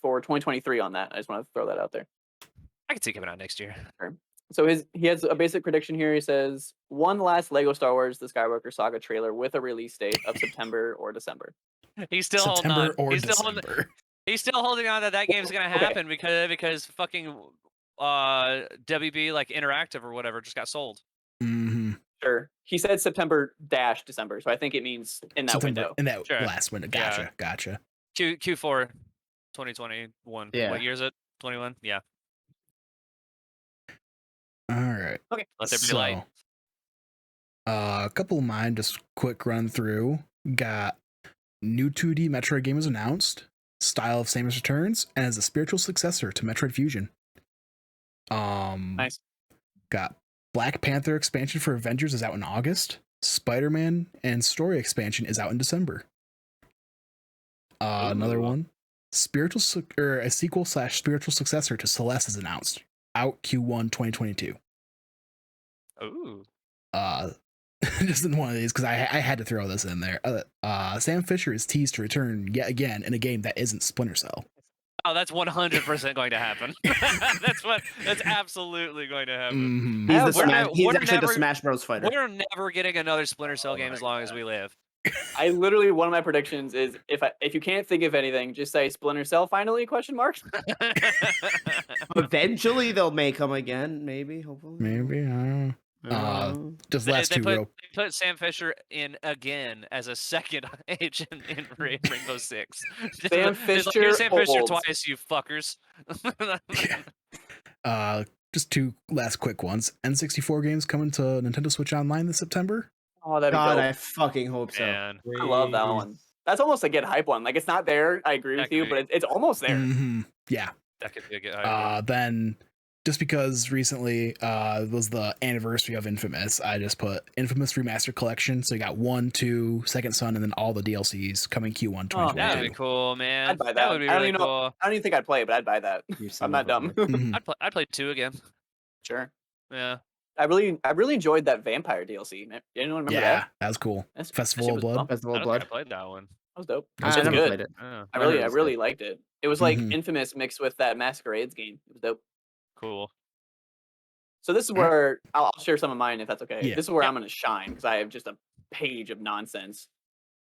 for 2023 on that. I just want to throw that out there. I could see it coming out next year. Sure. So he has a basic prediction here. He says, one last Lego Star Wars The Skywalker Saga trailer with a release date of September or December. He's still holding on. He's still holding on that game's going to happen because fucking WB like Interactive or whatever just got sold. Mm-hmm. Sure. He said September-December, so I think it means in that window. In that last window. Gotcha. Q4 2021. Yeah. What year is it? 21? Yeah. All right. Okay. Let there be light. A couple of mine, just quick run through. Got new 2D Metroid game is announced. Style of Samus Returns, and as a spiritual successor to Metroid Fusion. Nice. Got Black Panther expansion for Avengers is out in August. Spider-Man and story expansion is out in December. Another one. A sequel/spiritual successor to Celeste is announced. Out Q1 2022. Ooh. Just in one of these because I had to throw this in there. Sam Fisher is teased to return yet again in a game that isn't Splinter Cell. Oh, that's 100% going to happen. That's absolutely going to happen. Mm-hmm. He's actually the Smash Bros. Fighter. We're never getting another Splinter Cell game as long as we live. I literally, one of my predictions is if you can't think of anything, just say Splinter Cell finally ? Eventually they'll make them again, maybe, hopefully. Maybe, I don't know. Just last two they put Sam Fisher in again as a second agent in Rainbow Six. Sam Fisher twice, you fuckers. Just two last quick ones. N64 games coming to Nintendo Switch Online this September. Oh, that'd be God, dope. I fucking hope so. Man. I love that one. That's almost a get hype one. Like, it's not there. I agree with you, but it's almost there. Mm-hmm. Yeah. That could be a get hype. Then, just because recently was the anniversary of Infamous, I just put Infamous Remaster Collection. So you got 1, 2, Second Son, and then all the DLCs coming Q1 2022. That would be cool, man. I'd buy that. That would be really cool. I don't even think I'd play it, but I'd buy that. I'm not dumb. Mhm. I'd play 2 again. Sure. Yeah. I really enjoyed that vampire DLC. Anyone remember that? That was cool. That Festival shit of was Blood. fun. Festival I of don't think Blood. I played that one. That was dope. I It was never good. played it. Oh, I heard it was really good. liked it. It was like Mhm. Infamous mixed with that Masquerades game. It was dope. cool. So this is where I'll share some of mine if that's okay. Yeah. This is where I'm going to shine because I have just a page of nonsense.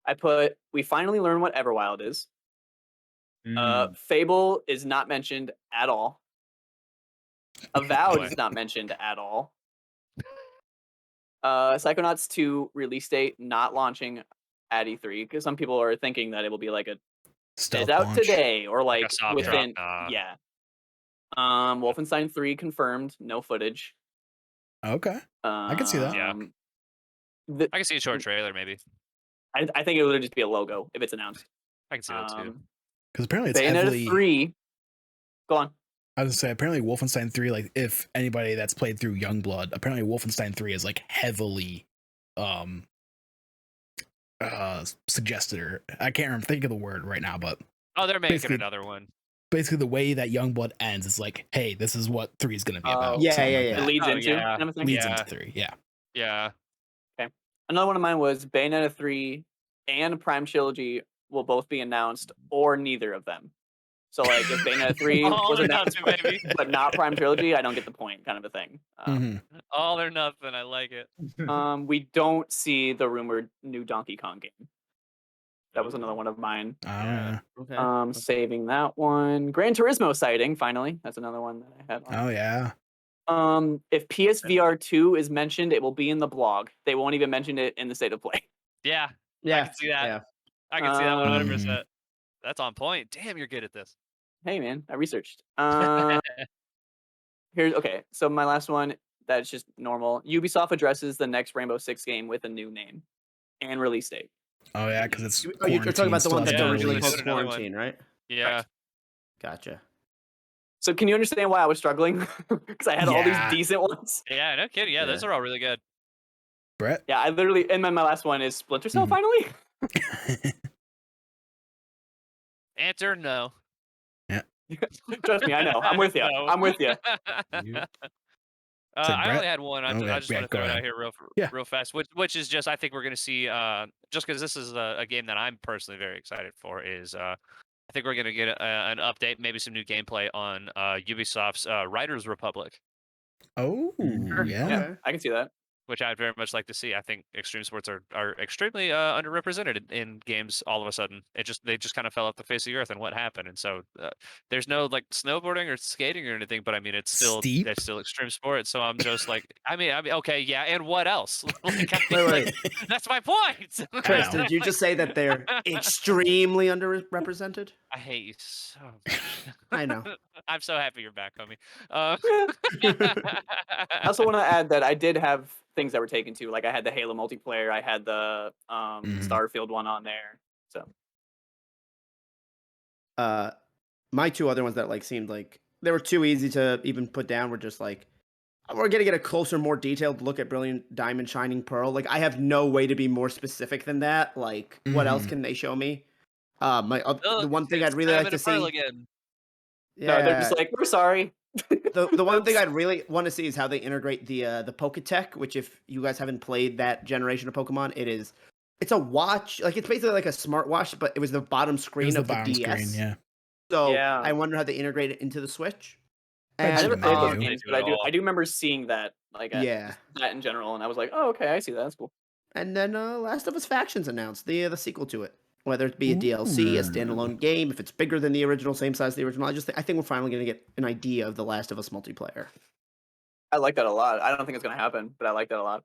I put, we finally learn what Everwild is. Fable is not mentioned at all. Avowed is not mentioned at all. Psychonauts 2 release date not launching at E3 because some people are thinking that it will be like a Stealth it's out launch. today or like a soft within drop, yeah. Wolfenstein 3 confirmed, no footage. Okay. I can see that. Yeah. Um, I can see a short trailer maybe. I think it would just be a logo if it's announced. I can see that too. Because apparently it's Bayonetta heavily. 3. Go on. I was gonna say apparently Wolfenstein 3, like if anybody that's played through Youngblood, apparently Wolfenstein 3 is like heavily suggested, or I can't think of the word right now, but Oh, they're making basically- another one. basically the way that Youngblood ends is like, hey, this is what 3 is gonna be about. Yeah, something yeah, like yeah. It that. leads Oh, into yeah. kind of a thing. Leads Yeah. into 3, yeah. Yeah. Another one of mine was Bayonetta 3 and Prime Trilogy will both be announced, or neither of them. So, like, if Bayonetta 3 All was or announced, nothing, baby. but not Prime Trilogy, I don't get the point, kind of a thing. Mhm. All or nothing. I like it. We don't see the rumored new Donkey Kong game. That was another one of mine. Yeah. Okay. Saving that one. Gran Turismo sighting, finally. That's another one that I had on. Oh yeah. If PSVR 2 is mentioned, it will be in the blog. They won't even mention it in the state of play. Yeah. Yeah. I can see that. Yeah. I can see that 100%. Mhm. That's on point. Damn, you're good at this. Hey man, I researched. Here's okay. So my last one, that's just normal. Ubisoft addresses the next Rainbow Six game with a new name and release date. Oh yeah, because it's Oh, you're talking about the one quarantine, that's still Yeah, originally released. called Another one. Quarantine, right? Yeah. Gotcha. So can you understand why I was struggling? Because I had all Yeah. these decent ones. Yeah, no kidding. Yeah, those Yeah. are all really good. Brett. Yeah, I literally, and then my last one is Splinter Cell. Mhm. Finally, Answer no. trust me, I know. I'm with you. No. I'm with you. So I Brett- only had one. I okay, just yeah, want to go throw it ahead. out here Yeah. real fast, which is just I think we're going to see just because this is a game that I'm personally very excited for is I think we're going to get an update, maybe some new gameplay on Ubisoft's Riders Republic, Oh yeah. Yeah, Okay. I can see that. which I'd very much like to see. I think extreme sports are extremely underrepresented in games. All of a sudden, they just kind of fell off the face of the earth, and what happened? And so there's no like snowboarding or skating or anything, but I mean it's still Steep? still extreme sports. So I'm just like, I mean, okay, yeah, and what else? Like, I Wait, mean, wait. like, that's my point. Chris, Ow. did you just say that they're extremely underrepresented? I hate you so much. I know. I'm so happy you're back, homie. I also want to add that I did have things that were taken too. Like I had the Halo multiplayer. I had the Starfield one on there. So My two other ones that like seemed like they were too easy to even put down were just like we're gonna get a closer, more detailed look at Brilliant Diamond Shining Pearl. Like I have no way to be more specific than that. Like what else Mhm. can they show me? The Look, one thing I'd it's really like Diamond to and Pearl see. again. no, they're just like, we're sorry. The one thing I'd really want to see is how they integrate the Poketech, which if you guys haven't played that generation of Pokemon, it's a watch, like it's basically like a smartwatch, but it was the bottom It screen was the of the bottom DS. screen, yeah. So Yeah. I wonder how they integrate it into the Switch. I I should never And played those imagine. games, do but it all. I do remember seeing that, like yeah. that in general, and I was like, oh, okay, I see that. That's cool. And then Last of Us Factions announced the sequel to it, whether it be a DLC, a standalone game, if it's bigger than the original, same size as the original. I think we're finally going to get an idea of the Last of Us multiplayer. I like that a lot. I don't think it's gonna happen, but I like that a lot.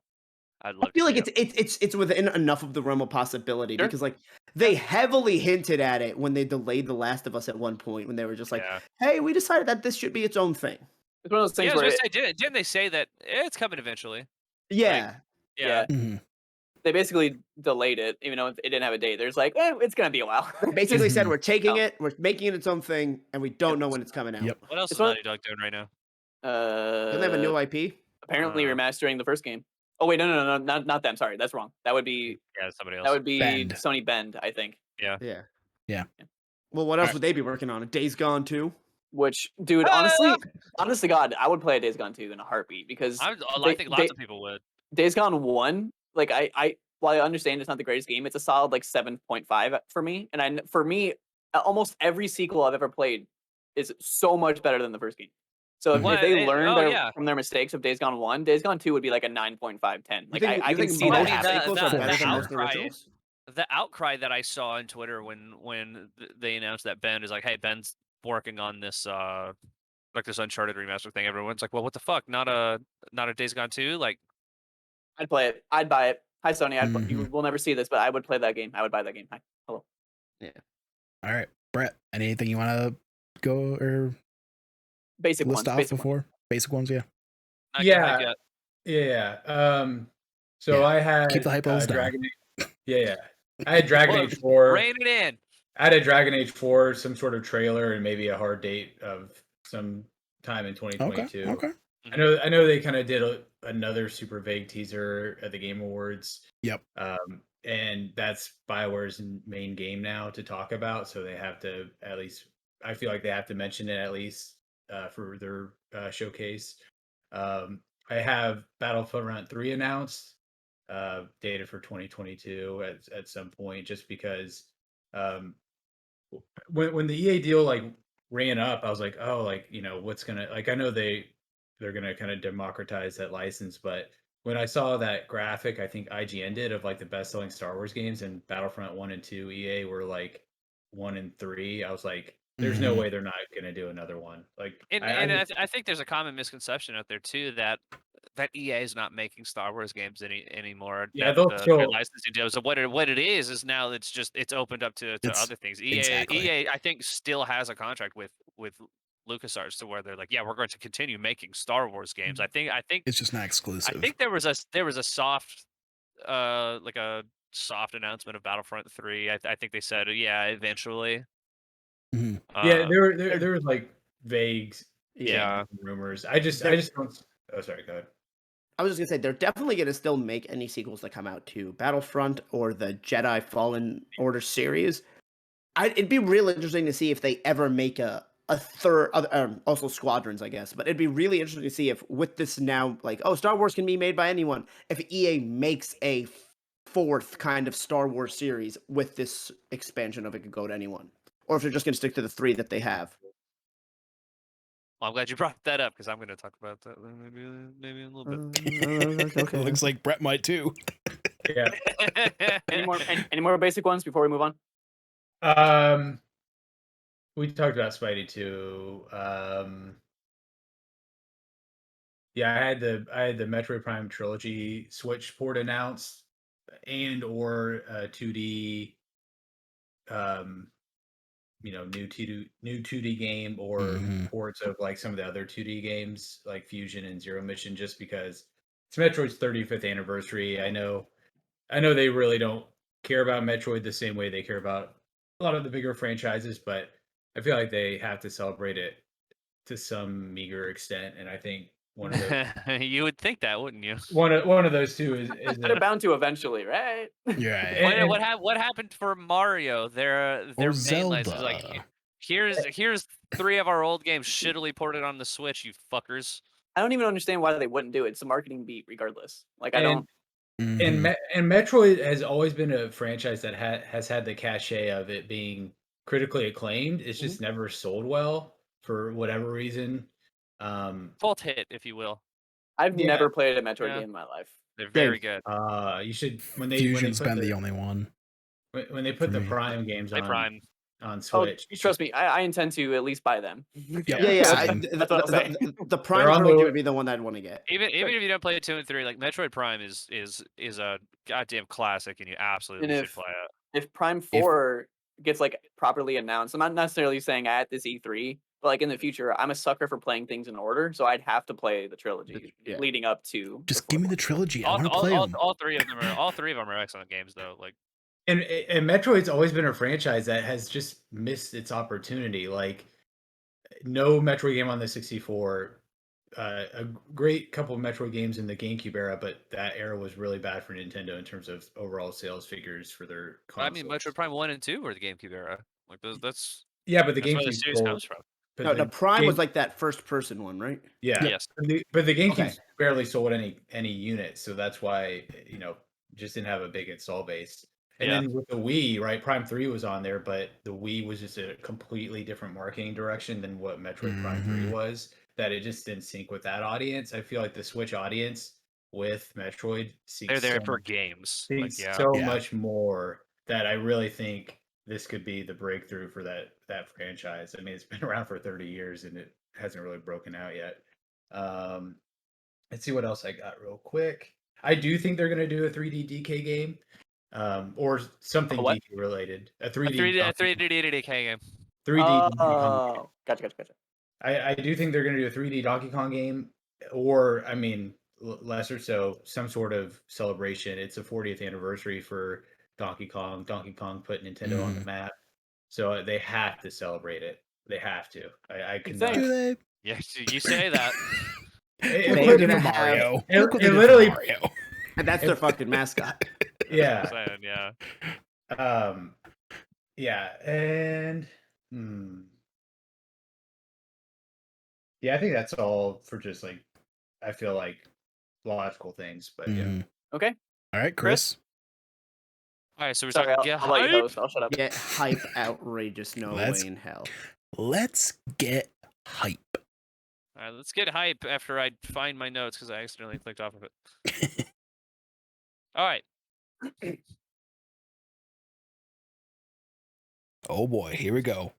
I'd I love feel to like see it's within enough of the realm of possibility Sure. because like they heavily hinted at it when they delayed The Last of Us at one point when they were just like, Yeah. "Hey, we decided that this should be its own thing." It's one of those things Yeah, I was where gonna say, didn't they say that it's coming eventually? Yeah, Yeah. Mhm. they basically delayed it, even though it didn't have a date. There's like, it's gonna be a while. they basically said Mhm. we're taking Oh. it, we're making it its own thing, and we don't know when it's coming out. Yep. What else It's is one- Naughty Dog doing right now? Don't they have a new IP? apparently Uh. remastering the first game. Oh wait, no, not them. Sorry, that's wrong. That would be Yeah, somebody else. Bend. Sony Bend, I think. Yeah. Yeah. Well, what else would they be working on? Days Gone 2? Which, dude, honest to God, I would play a Days Gone 2 in a heartbeat because I think lots of people would. Days Gone 1, like while I understand it's not the greatest game, it's a solid like 7.5 for me. And for me, almost every sequel I've ever played is so much better than the first game. So if they Well, learned from their mistakes of Days Gone 1, Days Gone 2 would be like a 9.5, 10. Like I can see that most happening. sequels are better than most originals? The outcry that I saw on Twitter when they announced that Ben is like, hey, Ben's working on this like this Uncharted remaster thing. Everyone's like, well, what the fuck? Not a Days Gone 2? Like, I'd play it. I'd buy it. Hi, Sony. You Mhm. will never see this, but I would play that game. I would buy that game. Hi. Hello. Yeah. All right, Brett. Anything you want to go or basic list ones? off Basic before? ones. Basic ones, yeah. Yeah. So Yeah. I had Keep the hype levels down. Dragon Age. Yeah. I had Dragon Age 4. Rein it in. I had a Dragon Age 4, some sort of trailer, and maybe a hard date of some time in 2022. Okay. I know they kind of did another super vague teaser at the Game Awards. Yep. And that's BioWare's main game now to talk about, so they have to at least. I feel like they have to mention it at least for their showcase. I have Battlefront 3 announced, dated for 2022 at some point, just because when the EA deal like ran up, I was like, oh, like, what's gonna, like, I know they're gonna kind of democratize that license, but when I saw that graphic, I think IGN did, of like the best-selling Star Wars games, and Battlefront 1 and 2 EA were like 1 and 3, I was like, there's no way they're not gonna do another one. Like, I think there's a common misconception out there too that EA is not making Star Wars games anymore. Yeah, that they'll still their licensing deals. So what it is now it's opened up to other things. EA I think still has a contract with LucasArts to where they're like, yeah, we're going to continue making Star Wars games. I think it's just not exclusive. I think there was a soft like a soft announcement of Battlefront 3. I think they said eventually. Mhm. Yeah, there was like vague rumors. I just don't. Oh, sorry, go ahead. I was just gonna say they're definitely gonna still make any sequels that come out to Battlefront or the Jedi Fallen Order series. It'd be real interesting to see if they ever make a third, also Squadrons, I guess. But it'd be really interesting to see if with this now, like, oh, Star Wars can be made by anyone. If EA makes a fourth kind of Star Wars series with this expansion of it could go to anyone, or if they're just gonna stick to the 3 that they have. Well, I'm glad you brought that up because I'm going to talk about that maybe a little bit. Okay. Looks like Brett might too. Yeah. Any more basic ones before we move on? We talked about Spidey too. Yeah, I had the Metroid Prime Trilogy Switch port announced, and or 2D, new 2D game, or ports of like some of the other 2D games like Fusion and Zero Mission, just because it's Metroid's 35th anniversary. I know they really don't care about Metroid the same way they care about a lot of the bigger franchises, but I feel like they have to celebrate it to some meager extent, and I think one of those you would think that, wouldn't you? one of those two is they're bound to eventually, right? Yeah. What happened for Mario? Their main Zelda. license is like, here's 3 of our old games shittily ported on the Switch, you fuckers. I don't even understand why they wouldn't do it. It's a marketing beat, regardless. Like, I don't. And Metroid has always been a franchise that has had the cachet of it being critically acclaimed. It's just never sold well for whatever reason. Cult hit, if you will. I've never played a Metroid game in my life. They're very good. You should Fusion's been the only one. When they put the Prime games on Switch. Oh, trust me, I intend to at least buy them. The Prime Trilogy would be the one I'd want to get. Even if you don't play 2 and 3, like Metroid Prime is a goddamn classic, and you absolutely should play it. If Prime 4 gets like properly announced, I'm not necessarily saying at this E3, but like in the future, I'm a sucker for playing things in order, so I'd have to play the trilogy leading up to. Just give me the trilogy. I want to play them. All three of them are excellent games, though. Like, and Metroid's always been a franchise that has just missed its opportunity. Like, no Metroid game on the 64. A great couple of Metroid games in the GameCube era, but that era was really bad for Nintendo in terms of overall sales figures for their consoles. I mean, Metroid Prime 1 and 2 were the GameCube era. Like, that's but the GameCube where the series comes from. No, the Prime was like that first-person one, right? Yeah. Yes. But the GameCube barely sold any units, so that's why just didn't have a big install base. And then with the Wii, right? Prime 3 was on there, but the Wii was just a completely different marketing direction than what Metroid Prime 3 was. that it just didn't sync with that audience. I feel like the Switch audience with Metroid They're there so for games. Like, thinks yeah. so much more that I really think this could be the breakthrough for that franchise. I mean, it's been around for 30 years and it hasn't really broken out yet. Let's see what else I got real quick. I do think they're going to do a 3D DK game, or something what? DK related. A A 3D 3D DK game. 3D Donkey Kong. Oh, gotcha. I do think they're going to do a 3D Donkey Kong game, or I mean, lesser so, some sort of celebration. It's a 40th anniversary for Donkey Kong. Donkey Kong put Nintendo on the map, so they have to celebrate it. They have to. I could not. Do they? Yes, you say that. It, They're it, gonna For have- Mario. it- Look what it they did for literally- Mario. And that's their fucking mascot. Yeah. That's what I'm saying, yeah. Yeah, and yeah, I think that's all for just like I feel like logical things, but yeah. Mhm. Okay. All right, Chris. All right, so we're Sorry, talking I'll let you host. I'll shut up. Get hype outrageous, no Let's- way in hell. Let's get hype. All right, let's get hype after I find my notes because I accidentally clicked off of it. All right. Oh boy, here we go.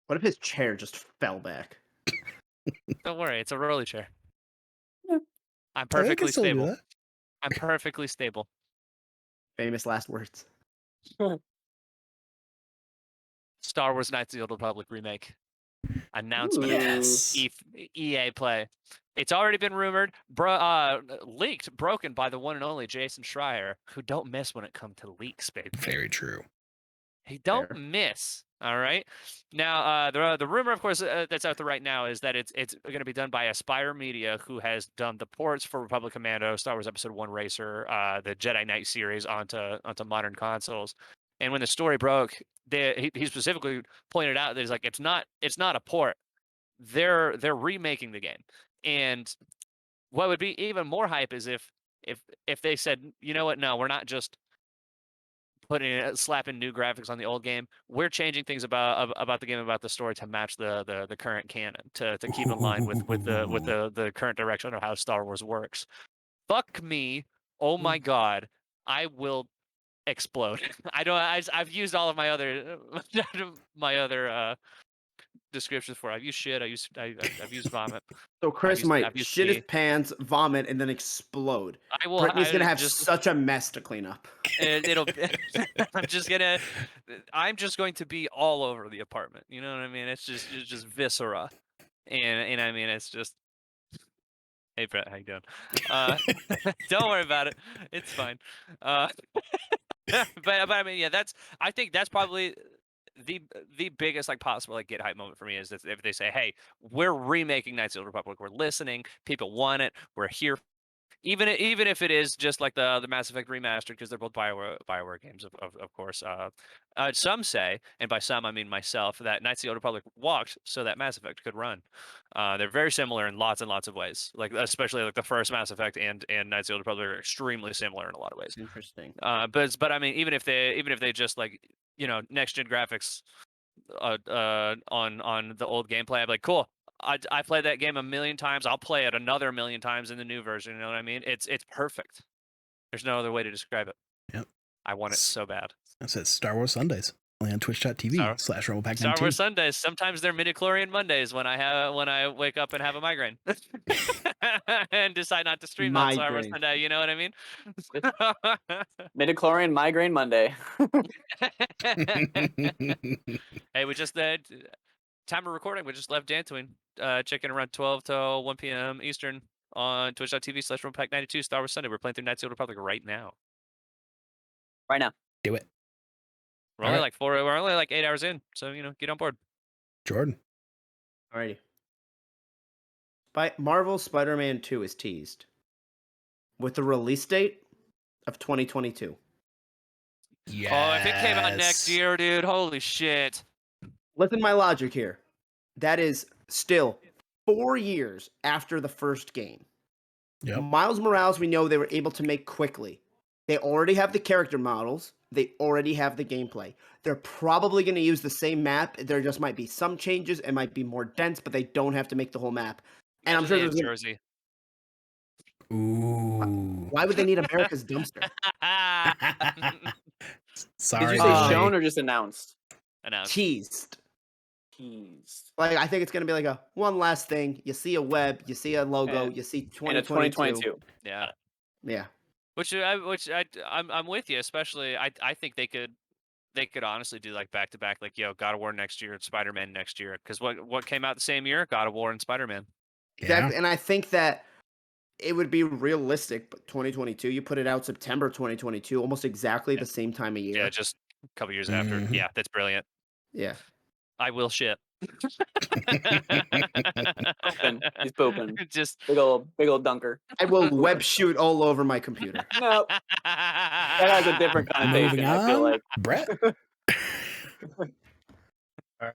What if his chair just fell back? Don't worry, it's a rolly chair. Yeah. I'm Oh, they can perfectly still do stable. that. I'm perfectly stable. Famous last words. Star Wars Knights of the Old Republic remake. Announcement Ooh. of Yes. EA Play. It's already been rumored, leaked, broken by the one and only Jason Schreier, who don't miss when it comes to leaks, baby. Very true. He don't Fair. miss. All right. Now, the rumor, of course, that's out there right now is that it's going to be done by Aspire Media, who has done the ports for Republic Commando, Star Wars Episode 1 Racer, the Jedi Knight series onto modern consoles. And when the story broke, he specifically pointed out that he's like, it's not a port. They're remaking the game. And what would be even more hype is if they said, you know what, no, we're not just slapping new graphics on the old game. We're changing things about the game, about the story to match the current canon, to keep in line with the current direction of how Star Wars works. Fuck me. Oh my god. I will explode. I've used all of my other descriptions for it. I've used shit. I've used vomit. So Chris I've might used shit his pee. pants, vomit, and then explode. I will. Brittany's gonna have just such a mess to clean up. it'll. I'm just going to be all over the apartment. You know what I mean? It's just viscera, and I mean it's just. Hey Brett, how you doing? Don't worry about it. It's fine. But I mean, yeah, I think that's probably the biggest like possible like get hype moment for me is if they say, hey, we're remaking Knights of the Old Republic, we're listening, people want it, we're here. Even if it is just like the Mass Effect remastered, because they're both Bioware games, of course. Some say, and by some I mean myself, that Knights of the Old Republic walked so that Mass Effect could run. They're very similar in lots and lots of ways. Like especially like the first Mass Effect and Knights of the Old Republic are extremely similar in a lot of ways. Interesting. But I mean, even if they just like next gen graphics on the old gameplay, I'm like, cool. I played that game a million times. I'll play it another million times in the new version. You know what I mean? It's perfect. There's no other way to describe it. Yep. I want it so bad. That says Star Wars Sundays. Only on twitch.tv/RumblePack92. Star Wars Sundays. Sometimes they're midichlorian Mondays when I wake up and have a migraine and decide not to stream on Star Wars Migraine. Sunday. You know what I mean? Midichlorian migraine Monday. Hey, we just time of recording. We just left Dantooine. Checking around 12 to 1 p.m. Eastern on twitch.tv/RumblePack92 Star Wars Sunday. We're playing through Knights of the Old Republic right now. Right now. Do it. We're All only right. we're only like 8 hours in, so get on board. Jordan. Alrighty. Marvel Spider-Man 2 is teased with the release date of 2022. Yes. Oh, if it came out next year, dude, holy shit. Listen to my logic here. That is still 4 years after the first game. Yep. Miles Morales, we know they were able to make quickly. They already have the character models. They already have the gameplay. They're probably going to use the same map. There just might be some changes. It might be more dense, but they don't have to make the whole map. And I'm sure there's Jersey. Ooh. Why would they need America's dumpster? Sorry. Did you say Boy. shown or just announced? Announced. Teased. Teased. Like, I think it's going to be like a one last thing. You see a web, you see a logo, you see And a 2022. Yeah. Yeah. I'm with you, especially I think they could honestly do like back to back, like God of War next year and Spider-Man next year, because what came out the same year? God of War and Spider-Man. Exactly. And I think that it would be realistic, but 2022, you put it out September 2022, almost exactly the same time of year. Yeah, just a couple years after. Yeah, that's brilliant. Yeah. I will ship. He's pooping. Just big old dunker. I will web shoot all over my computer. No, that has a different connotation. Moving I feel on, like Brett. All right.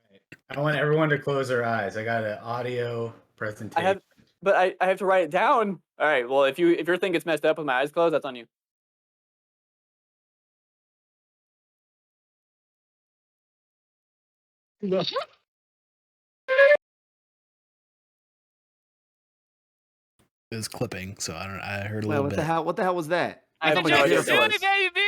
I want everyone to close their eyes. I got an audio presentation. I have to write it down. All right. Well, if your thing gets messed up with my eyes closed, that's on you. It was clipping, so I heard a Well, little what bit. the hell? What the hell was that? I have thought no my idea ear what that was. was. baby.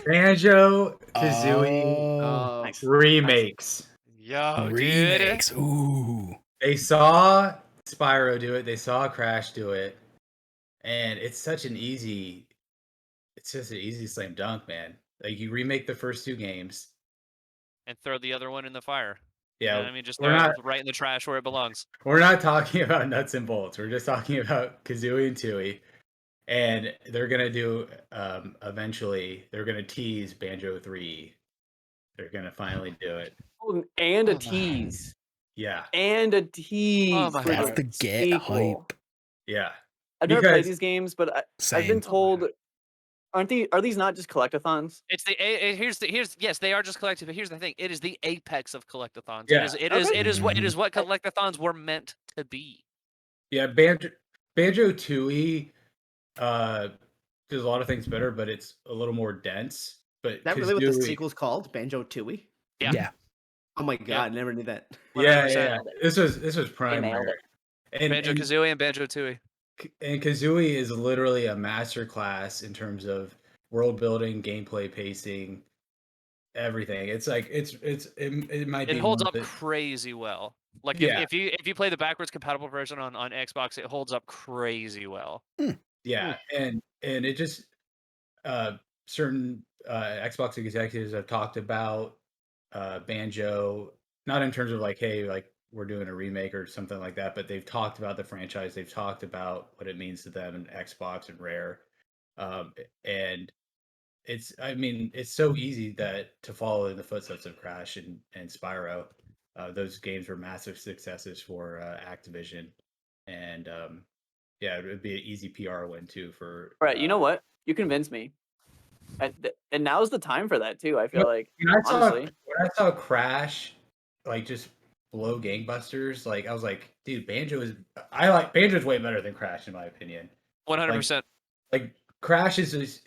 Banjo-Kazooie Oh, Nice. remakes. Yo, dude. remakes. Ooh. They saw Spyro do it. They saw Crash do it, and it's just an easy slam dunk, man. Like you remake the first two games. And throw the other one in the fire. Yeah, You know what I mean, just we're throw not it right in the trash where it belongs. we're not talking about nuts and bolts. We're just talking about Kazooie and Tooie, and they're gonna do eventually. They're gonna tease Banjo 3. They're gonna finally do it. Oh, and a Oh my. tease. Yeah, And a tease. Oh my for That's God. the get sequel. hype. yeah. I've never played Because- these games, but I've Same. been told. Are these not just collectathons? It's here's yes, they are just collective, but here's the thing: it is the apex of collectathons. Yeah. It is what collectathons were meant to be. Yeah, Banjo-Tooie does a lot of things better, but it's a little more dense. But Is that really what the Kazooie- sequel's called? Banjo-Tooie? Yeah. Oh my god, I never knew that. Yeah, 100%. yeah. This was primary. nailed it. And Banjo-Kazooie and Banjo-Tooie. and Kazooie is literally a masterclass in terms of world building, gameplay pacing, everything. It's like it might be It holds one up of the- crazy well. Like Yeah. if you play the backwards compatible version on Xbox, it holds up crazy well. Yeah, and it just certain Xbox executives have talked about Banjo, not in terms of like, hey, like we're doing a remake or something like that, but they've talked about the franchise. They've talked about what it means to them and Xbox and Rare, and it's so easy to follow in the footsteps of Crash and Spyro. Those games were massive successes for Activision, and yeah, it would be an easy PR win too for. Right. You know what? You convinced me. And now's the time for that too. I feel like When honestly. I saw Crash, like just blow gangbusters, like I was like, dude, Banjo's way better than Crash in my opinion. 100%. Like Crash is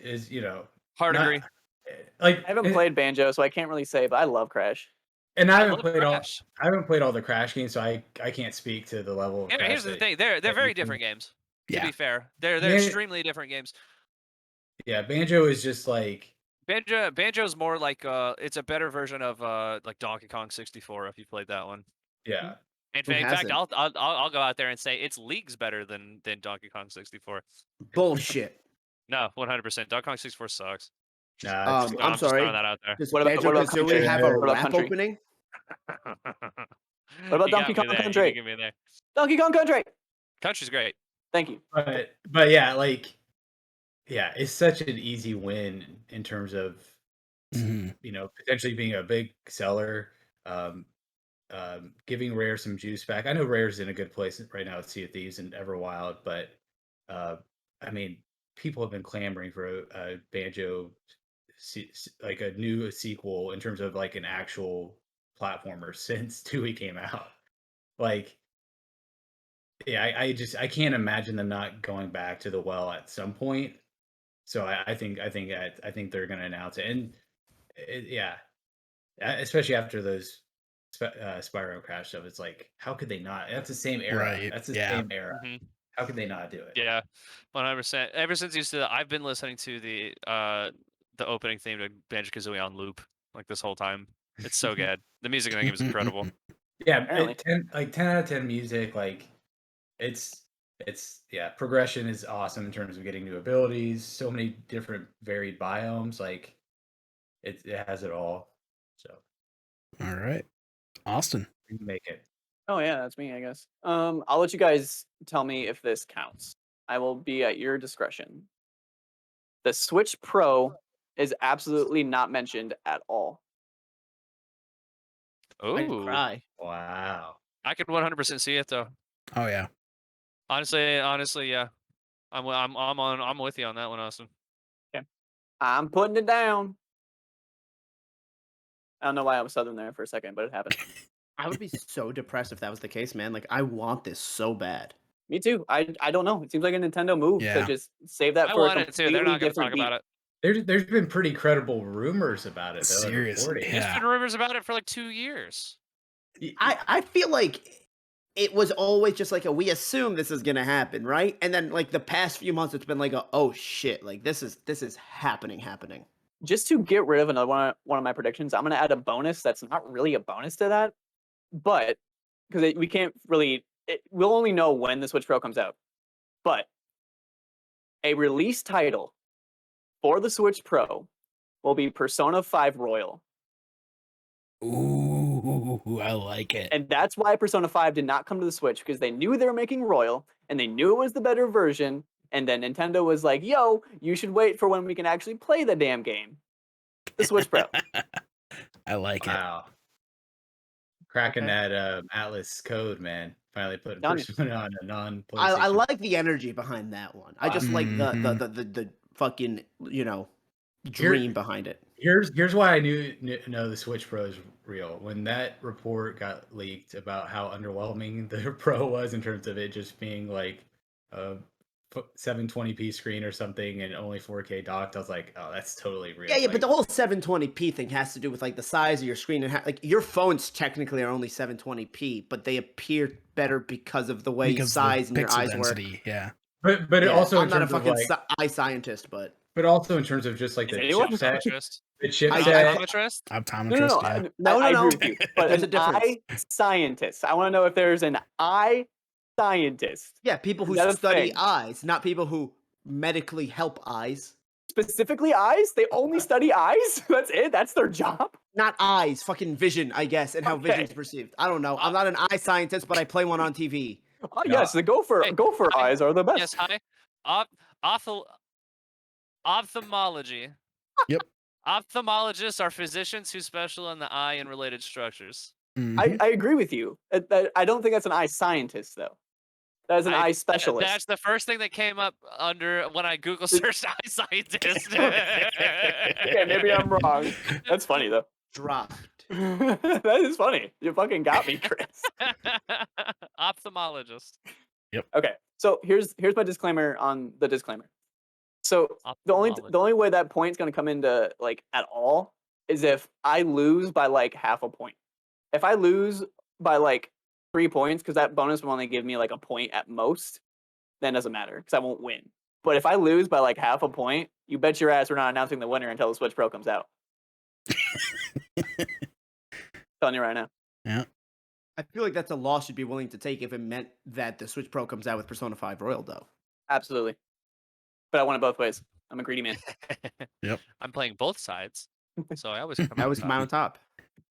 Hard not- agree. Like I haven't played Banjo, so I can't really say, but I love Crash. and I love Crash. haven't played all the Crash games, so I can't speak to the level of Here- Crash here's the that- thing: they're that very you can- different games. To Yeah. be fair, they're Yeah. extremely different games. Yeah, Banjo is just like Banjo's more like it's a better version of like Donkey Kong 64 if you played that one. yeah. In Who fact, hasn't? I'll go out there and say it's leagues better than Donkey Kong 64. Bullshit. No, 100%. Donkey Kong 64 sucks. Nah, I'm just sorry. throwing that out there. Does What about Banjo-Kazooie Country? have a What about rap Country? opening? What about You got Donkey me Kong there. You Country? can get me there. Donkey Kong Country. Country's great. Thank you. but yeah, like it's such an easy win in terms of Mhm. potentially being a big seller, giving Rare some juice back. I know Rare's in a good place right now with Sea of Thieves and Everwild, but I mean, people have been clamoring for a Banjo, like a new sequel in terms of like an actual platformer since Tooie came out. Like, yeah, I can't imagine them not going back to the well at some point. So I think they're going to announce it, and especially after those Spyro Crash stuff. It's like, how could they not? That's the same era. Right. That's the Yeah. same era. How could they not do it? Yeah, 100%. Ever since I've been listening to the opening theme to Banjo-Kazooie on loop like this whole time. It's so good. The music in that game is incredible. Yeah, Apparently. 10 out of 10 music. Like it's progression is awesome in terms of getting new abilities. So many different varied biomes. Like it has it all. So All right, Austin. we can make it. Oh yeah, that's me, I guess. I'll let you guys tell me if this counts. I will be at your discretion. The Switch Pro is absolutely not mentioned at all. I'd Ooh, cry. Wow. I could 100% see it though. Oh yeah. Honestly, yeah. I'm with you on that one, Austin. Okay. I'm putting it down. I don't know why I was southern there for a second, but it happened. I would be so depressed if that was the case, man. Like, I want this so bad. Me too. I don't know. It seems like a Nintendo move to Yeah. just save that I for a want it too. They're completely not going to talk different beat. about it. There's been pretty credible rumors about it though. Seriously, There's yeah. been rumors about it for like 2 years. I feel like it was always just like we assume this is gonna happen, right? And then like the past few months, it's been like oh shit, like this is happening. Just to get rid of another one of my predictions, I'm gonna add a bonus that's not really a bonus to that, but because we can't really, we'll only know when the Switch Pro comes out. But a release title for the Switch Pro will be Persona 5 Royal. Ooh, I like it. And that's why Persona 5 did not come to the Switch, because they knew they were making Royal, and they knew it was the better version, and then Nintendo was like, yo, you should wait for when we can actually play the damn game. The Switch Pro. I like it. Wow. Cracking that Atlas code, man. Finally putting Done. Persona on a non-PlayStation. I like the energy behind that one. I just like the fucking dream behind it. Here's why I know the Switch Pro is real. When that report got leaked about how underwhelming the Pro was in terms of it just being like a 720p screen or something and only 4K docked, I was like, oh, that's totally real. Yeah, but the whole 720p thing has to do with like the size of your screen and like your phones technically are only 720p, but they appear better because of the way size and your eyes density, work. Yeah. But it also I'm not a fucking like, eye scientist, but also in terms of just like the chipset. The chipset. Optometrist. No, I agree with you. But There's a an difference. eye scientist. I want to know if there's an eye scientist. Yeah, people who study eyes, not people who medically help eyes. Specifically eyes? They only study eyes? That's it? That's their job? Not eyes, fucking vision, I guess, and how vision's perceived. I don't know. I'm not an eye scientist, but I play one on TV. Yes, the gopher eyes are the best. Yes, hi. Ophthalmology. Yep. Ophthalmologists are physicians who specialize in the eye and related structures. Mm-hmm. I agree with you. I don't think that's an eye scientist, though. That is an eye specialist. That's the first thing that came up under when I Google searched eye scientist. Okay, maybe I'm wrong. That's funny, though. Dropped. That is funny. You fucking got me, Chris. Ophthalmologist. Yep. Okay, so here's my disclaimer on the disclaimer. So the only way that point's gonna come into like at all is if I lose by like half a point. If I lose by like 3 points, because that bonus will only give me like a point at most, then it doesn't matter because I won't win. But if I lose by like half a point, you bet your ass we're not announcing the winner until the Switch Pro comes out. Telling you right now. Yeah. I feel like that's a loss you'd be willing to take if it meant that the Switch Pro comes out with Persona 5 Royal, though. Absolutely. But I want it both ways. I'm a greedy man. Yep. I'm playing both sides, so I always I always come out on top.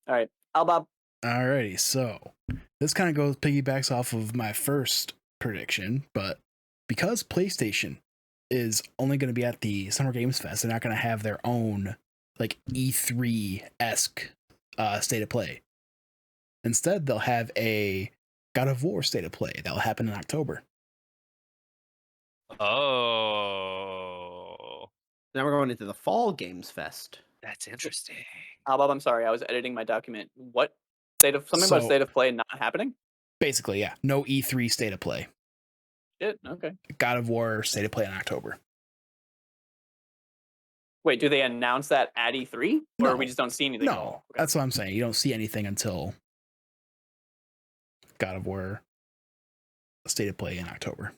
All right, Bob. Alrighty, so this kind of piggybacks off of my first prediction, but because PlayStation is only going to be at the Summer Games Fest, they're not going to have their own like E3-esque state of play. Instead, they'll have a God of War state of play that will happen in October. Oh, Now we're going into the Fall Games Fest. that's interesting. Bob, I'm sorry. I was editing my document. What? About state of play not happening? Basically, yeah. No E3 state of play. Shit, okay. God of War state of play in October. Wait, do they announce that at E3, or No. we just don't see anything at No, all? Okay. that's what I'm saying. You don't see anything until God of War State of Play in October.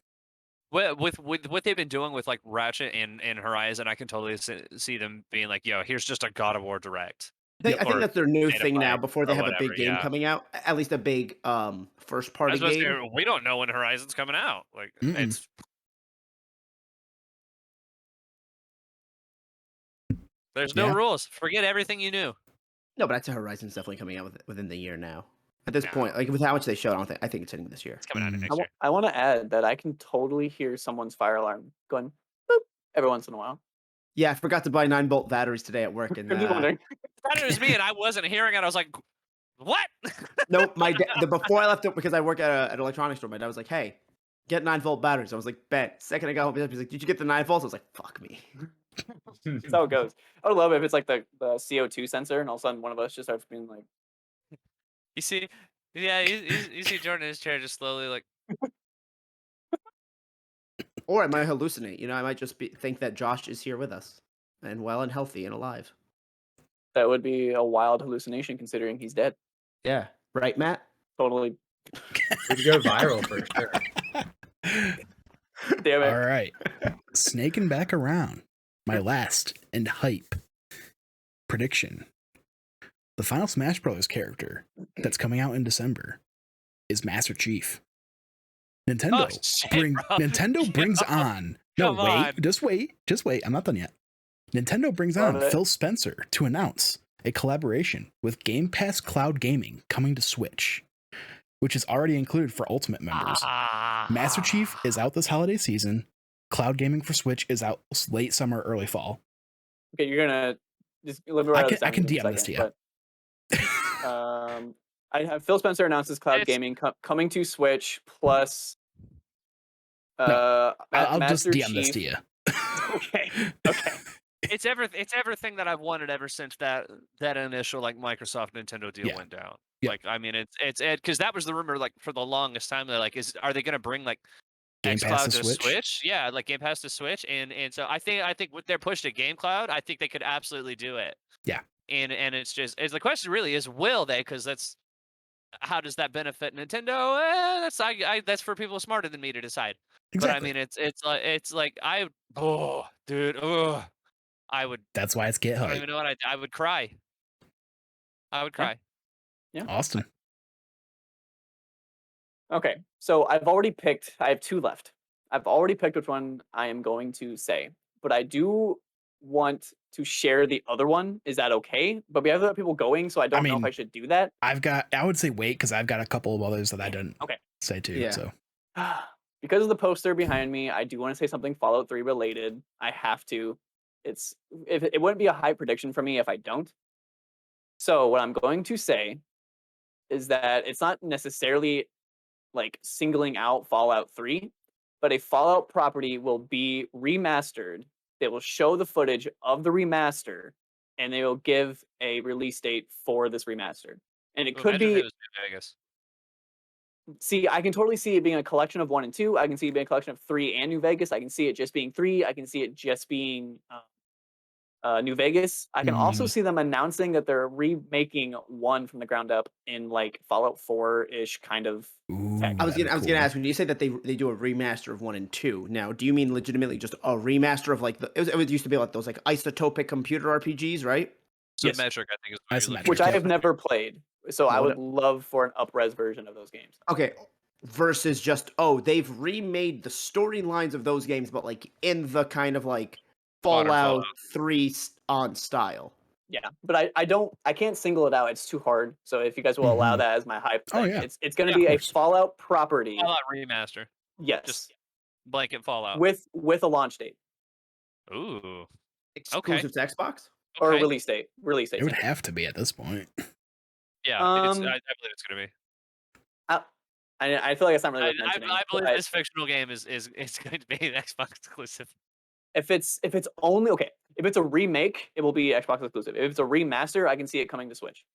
With what they've been doing with like Ratchet and Horizon, I can totally see them being like, "Yo, here's just a God of War Direct." I think that's their new State of thing now. Play Before they or have a big whatever, game yeah. coming out, at least a big first I party was supposed game. to say, we don't know when Horizon's coming out. Like Mm-mm. it's there's no Yeah. rules. Forget everything you knew. No, but I'd say Horizon's definitely coming out within the year now. At this No. point, like with how much they showed, I think it's hitting this year. It's coming out Mm. next year. I want to add that I can totally hear someone's fire alarm going boop every once in a while. Yeah, I forgot to buy 9-volt batteries today at work, and I'm just wondering. I thought it was me, and I wasn't hearing it. I was like, "What?" no, before I left it because I work at an electronics store. My dad was like, "Hey, get 9-volt batteries." I was like, "Bet." Second I got home, he's like, "Did you get the 9 volts?" I was like, "Fuck me." That's how it goes. I would love it if it's like the CO2 sensor, and all of a sudden one of us just starts being like, You see, yeah, you see Jordan in his chair just slowly like. Or I might hallucinate. I might just think that Josh is here with us and well and healthy and alive. that would be a wild hallucination considering he's dead. Yeah, right, Matt. Totally. We'd go viral for sure. Damn it. All right. Snaking back around. My last and hype prediction. The final Smash Bros. Character that's coming out in December is Master Chief. Nintendo brings on. No, Come wait. on. Just wait. I'm not done yet. Nintendo brings on Alright. Phil Spencer to announce a collaboration with Game Pass Cloud Gaming coming to Switch, which is already included for Ultimate members. Master Chief is out this holiday season. Cloud Gaming for Switch is out late summer, early fall. Okay, you're gonna just let me write I can DM this to you. I have Phil Spencer announces cloud It's- gaming coming to Switch plus. I'll just Master DM this Chief. to you. Okay. It's everything that I've wanted ever since that initial like Microsoft Nintendo deal Yeah. went down. Yeah. Like I mean it's because that was the rumor like for the longest time. They're like, are they gonna bring like Game Pass xCloud to to Switch? Switch? Yeah, like Game Pass to Switch, and so I think with their push to Game Cloud, I think they could absolutely do it. Yeah. And it's the question really is, will they? Because how does that benefit Nintendo? That's for people smarter than me to decide. Exactly. But I mean, it's like I would. That's why it's Get I don't Hype. even know what I would cry. I would cry. Austin. Okay, so I've already picked. I have 2 left. I've already picked which one I am going to say, but I do want to share the other one. Is that okay? But we have other people going, so I don't know if mean, I should do that. I would say wait because I've got a couple of others that I didn't Okay. say too. Yeah. So Because of the poster behind me, I do want to say something Fallout 3 related. I have to. It wouldn't be a high prediction for me if I don't. So what I'm going to say is that it's not necessarily like singling out Fallout 3, but a Fallout property will be remastered. They will show the footage of the remaster, and they will give a release date for this remaster. And it could Imagine be. it was New Vegas. See, I can totally see it being a collection of 1 and 2. I can see it being a collection of 3 and New Vegas. I can see it just being 3. I can see it just being New Vegas. I can also see them announcing that they're remaking 1 from the ground up in like Fallout 4-ish kind of. ooh, I was that'd gonna be cool. ask when you say that they do a remaster of 1 and 2. Now, do you mean legitimately just a remaster of like it used to be like those like isotopic computer RPGs, right? Yes. Symmetric, I think is what you're looking Isometric, Which for. I have never played. So I What- would love for an up-res version of those games. Okay, versus just they've remade the storylines of those games, but like in the kind of like Modern Fallout Fallout. 3 on style. Yeah, but I can't single it out. It's too hard. So if you guys will allow Mhm. that as my hype Oh, thing, yeah. it's going to Yeah, be of a course. Fallout property. Fallout remaster, Yes, just blanket Fallout. with a launch date Ooh, Exclusive to Xbox? or okay. release date. It would have to be at this point. Yeah, I believe it's gonna be. I feel like it's not really worth I mentioning. believe but this fictional game is going to be an Xbox exclusive. if it's only okay, if it's a remake, it will be Xbox exclusive. If it's a remaster, I can see it coming to Switch.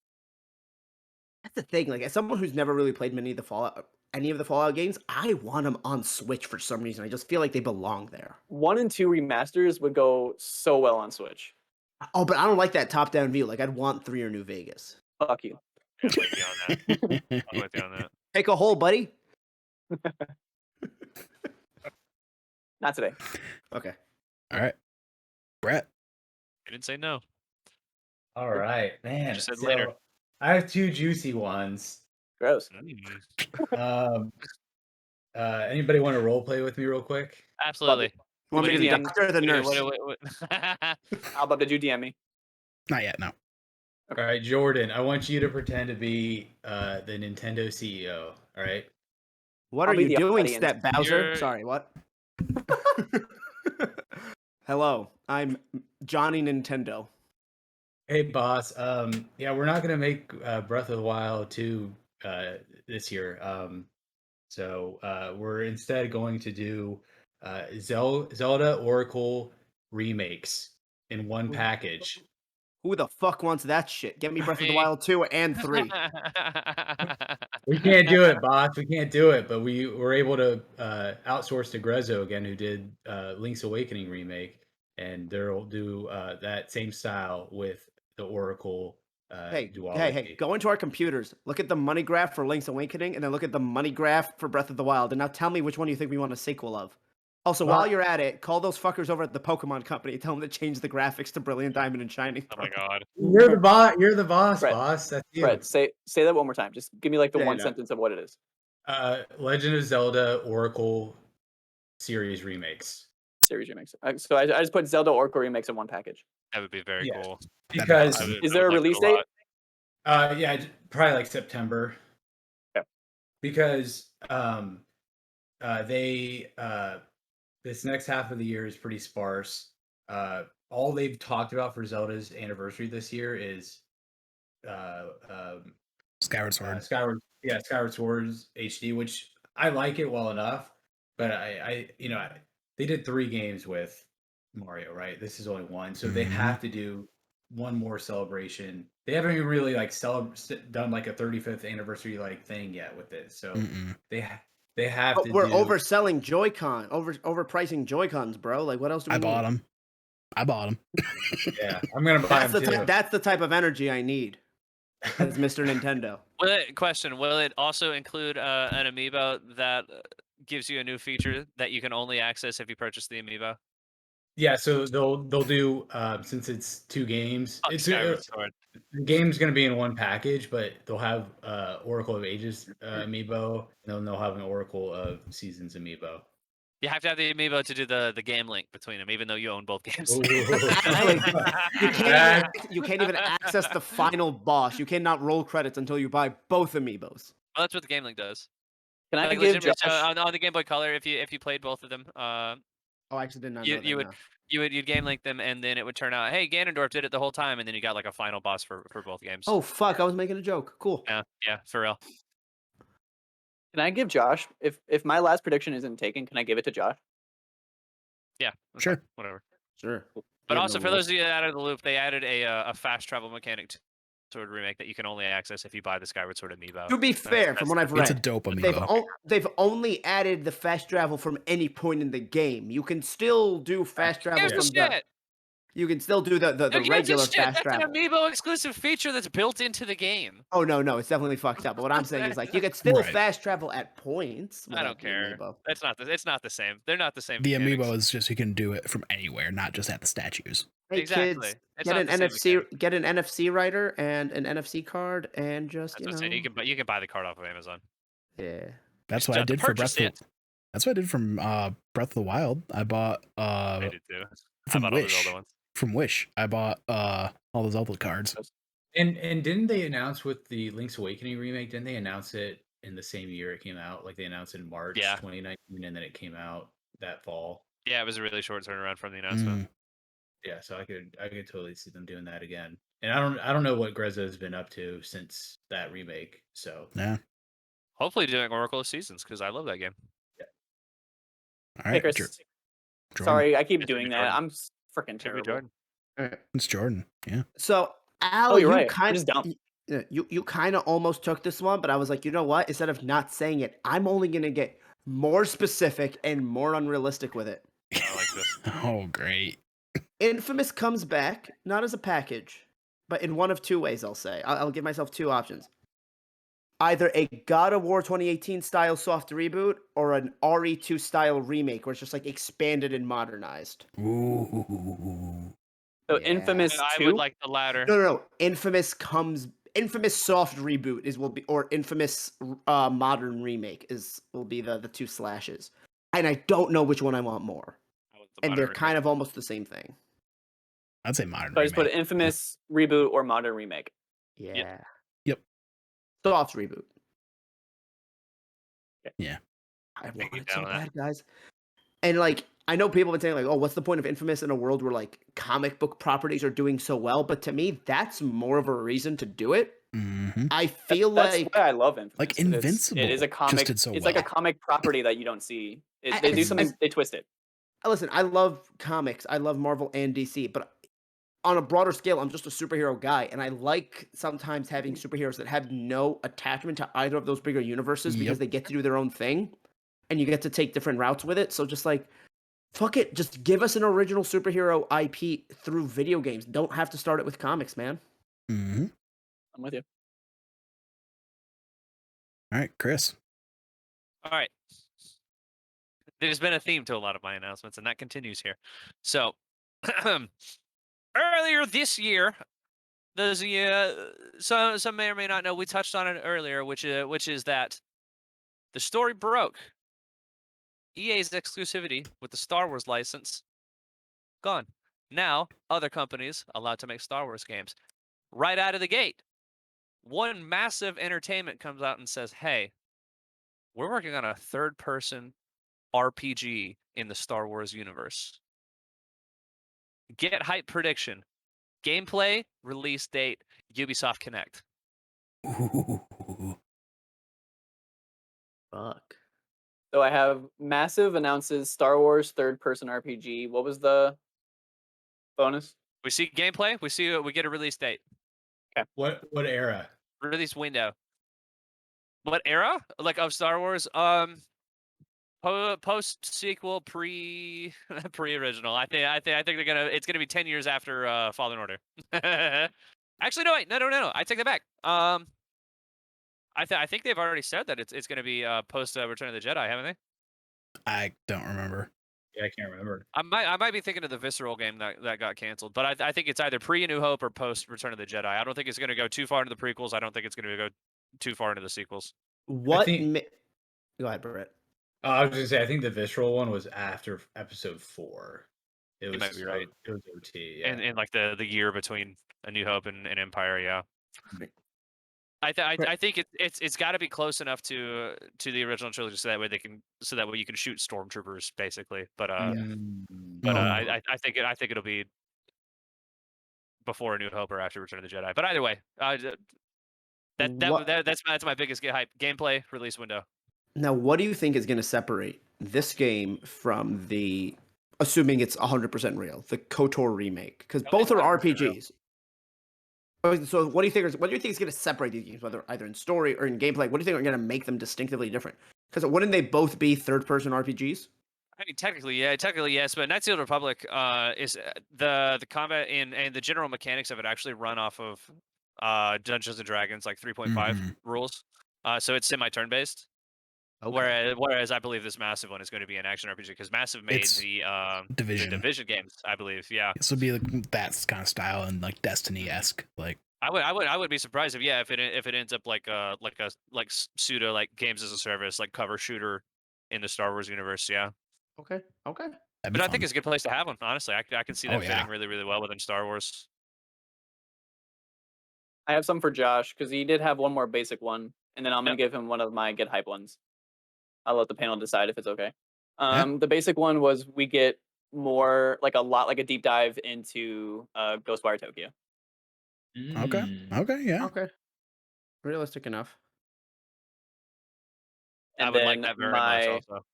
That's the thing. Like, as someone who's never really played any of the Fallout games, I want them on Switch for some reason. I just feel like they belong there. 1 and 2 remasters would go so well on Switch. Oh, but I don't like that top-down view. Like, I'd want 3 or New Vegas. Fuck you. I'm with you on that. I'm with you on that. Take a hole, buddy. Not today. Okay. All right, Brett. I didn't say no. All right, man. Just said so later. I have 2 juicy ones. Gross. Anybody want to role play with me real quick? Absolutely. Want me to be DM? doctor or the nurse? Alba, did you DM me? Not yet. No. All right, Jordan. I want you to pretend to be the Nintendo CEO. All right. What I'll are be you the doing, audience. Step Bowser? You're- Sorry, what? Hello, I'm Johnny Nintendo. Hey, boss. Yeah, we're not gonna make Breath of the Wild 2 this year. So we're instead going to do Zelda Oracle remakes in one package. Who the fuck wants that shit? Get me Breath of the Me. Wild 2 and 3. We can't do it, boss. We can't do it. But we were able to outsource to Grezzo again, who did Link's Awakening remake, and they'll do that same style with the Oracle Hey, duology. go into our computers. Look at the money graph for Link's Awakening, and then look at the money graph for Breath of the Wild. And now tell me which one you think we want a sequel of. Also, Well- while you're at it, call those fuckers over at the Pokemon Company. Tell them to change the graphics to Brilliant Diamond and Shining. Oh my god. You're the boss. You're the boss, Brett, boss. That's you. Brett, say that one more time. Just give me like the Yeah, one no. sentence of what it is. Legend of Zelda Oracle series remakes. Series remakes. So I just put Zelda Oracle remakes in one package. That would be very Yeah. cool. Because Is there a release date? yeah, probably like September. Okay. Because they this next half of the year is pretty sparse. All they've talked about for Zelda's anniversary this year is Skyward Sword. Skyward Swords HD, which I like it well enough, but they did 3 games with Mario, right? This is only one, so they Mhm. have to do one more celebration. They haven't even really like done like a 35th anniversary like thing yet with it, so Mm-mm. they have But to. we're do... overselling Joy-Con, overpricing Joy-Cons, bro. Like, what else do we I need? bought them. Yeah, I'm gonna buy That's them the too. that's the type of energy I need as Mr. Nintendo. Will it also include an amiibo that gives you a new feature that you can only access if you purchase the amiibo? Yeah, so they'll do since it's 2 games. Fuck It's Skyward Sword. the game's gonna be in one package, but they'll have Oracle of Ages amiibo, and then they'll have an Oracle of Seasons amiibo. You have to have the amiibo to do the game link between them, even though you own both games. Actually, you can't even access the final boss. You cannot roll credits until you buy both amiibos. Well, that's what the game link does. Can I Like, give legitimately, Josh? on the Game Boy Color, if you played both of them, Oh, I actually did not know you that. you'd game link them, and then it would turn out, hey, Ganondorf did it the whole time, and then you got like a final boss for both games. Oh, fuck. I was making a joke. Cool. yeah, for real. Can I give Josh? If my last prediction isn't taken, can I give it to Josh? Yeah, that's Sure. fine, whatever. Sure. But have also, no for rules. those of you out of the loop, they added a fast travel mechanic to a remake that you can only access if you buy the Skyward Sword amiibo. To be fair, from what I've read, It's a dope amiibo. they've only added the fast travel from any point in the game. You can still do fast travel Here's from the shit. You can still do the No, you regular shit. fast That's travel. an amiibo exclusive feature that's built into the game. Oh no, it's definitely fucked up. But what I'm saying is like you can still Right. fast travel at points. I don't without the care. amiibo. It's not the same. They're not the same. The mechanics. amiibo is just you can do it from anywhere, not just at the statues. Hey Exactly. kids, It's get not an the same NFC, mechanic. get an NFC writer and an NFC card, and just That's what I'm saying. You can buy the card off of Amazon. yeah. That's Just what I have to did for purchase Breath. That's what I did from Breath of the Wild. I bought I did too. I from bought all the Wish. Zelda ones. From Wish. I bought all the Zelda cards. And didn't they announce with the Link's Awakening remake? Didn't they announce it in the same year it came out? Like they announced it in March 2019, and then it came out that fall. Yeah, it was a really short turnaround from the announcement. Yeah, so I could totally see them doing that again. And I don't know what Grezzo's been up to since that remake. So Yeah. Hopefully doing Oracle of Seasons because I love that game. All Hey, right. Chris. Jordan. Sorry, I keep It's gonna doing be that. Jordan. I'm freaking Should be terrible. Jordan. It's Jordan. Yeah. So Al, Oh, you're you right. I'm kind just dumb. you kind of almost took this one, but I was like, you know what? Instead of not saying it, I'm only gonna get more specific and more unrealistic with it. I like this. Oh, great. Infamous comes back, not as a package, but in one of two ways, I'll say. I'll give myself two options. Either a God of War 2018 style soft reboot or an RE2 style remake where it's just like expanded and modernized. Ooh. So Yeah. Infamous I 2? would like the latter. No. Infamous soft reboot or Infamous modern remake will be the two slashes. And I don't know which one I want more. And they're kind of almost the same thing. I'd say modern So I just put remake. Infamous reboot or modern remake. Yeah. Yep. Soft reboot. Yeah. I get want it down so with that. bad, guys. And like, I know people have been saying like, "Oh, what's the point of Infamous in a world where like comic book properties are doing so well?" But to me, that's more of a reason to do it. Mm-hmm. I feel That's like why I love Infamous. Like 'cause Invincible it is a just comic. did so It's well. like a comic property that you don't see. I- They do it's- something. They twist it. listen, I love comics. I love Marvel and DC, but on a broader scale, I'm just a superhero guy, and I like sometimes having superheroes that have no attachment to either of those bigger universes because Yep. they get to do their own thing, and you get to take different routes with it. So just like, fuck it, just give us an original superhero IP through video games. Don't have to start it with comics, man. Mm-hmm. I'm with you. All right, Chris. All right. There's been a theme to a lot of my announcements, and that continues here. So, earlier this year, some may or may not know, we touched on it earlier, which is that the story broke. EA's exclusivity with the Star Wars license gone. Now, other companies allowed to make Star Wars games. Right out of the gate, one massive entertainment comes out and says, "Hey, we're working on a third-person RPG in the Star Wars universe." Get hype prediction. Gameplay, release date, Ubisoft Connect. Ooh. Fuck. So I have Massive announces Star Wars third-person RPG. What was the bonus? We see gameplay, we get a release date. What era? Release window. What era? Like of Star Wars? Post sequel, pre original. I think it's gonna be 10 years after Fallen Order. Actually, no, wait, no. I take that back. I think they've already said that it's gonna be post Return of the Jedi, haven't they? I don't remember. Yeah, I can't remember. I might be thinking of the Visceral game that got canceled, but I think it's either pre A New Hope or post Return of the Jedi. I don't think it's gonna go too far into the prequels. I don't think it's gonna go too far into the sequels. What? think- Go ahead, Brett. I was gonna say I think the visceral one was after episode 4. It You was might be right. It was OT. Yeah. And like the year between A New Hope and Empire, yeah. Right. I think it's got to be close enough to the original trilogy so that way you can shoot stormtroopers basically. But I think it'll be before A New Hope or after Return of the Jedi. But either way, that's my biggest get hype. Gameplay release window. Now, what do you think is going to separate this game from the, assuming it's 100% real, the KOTOR remake? Because both are 100% real. RPGs. So, what do you think is going to separate these games, whether either in story or in gameplay? What do you think are going to make them distinctively different? Because wouldn't they both be third-person RPGs? I mean, technically yes, but Knights of the Republic is the combat and the general mechanics of it actually run off of Dungeons and Dragons like 3.5 rules. So it's semi-turn based. Okay. Whereas I believe this Massive one is going to be an action RPG because Massive made It's the Division games, I believe. Yeah, This would be like that kind of style and like Destiny-esque. Like I would be surprised if it ends up like pseudo like games as a service like cover shooter in the Star Wars universe. Yeah, Okay. that'd but be I fun. think it's a good place to have one. Honestly, I can see that Oh, yeah. fitting really really well within Star Wars. I have some for Josh because he did have one more basic one, and then I'm gonna Yep. give him one of my get hype ones. I'll let the panel decide if it's okay. Yeah. The basic one was we get more like a deep dive into Ghostwire Tokyo. Okay, yeah. Okay. Realistic enough. And I would like then that very much also.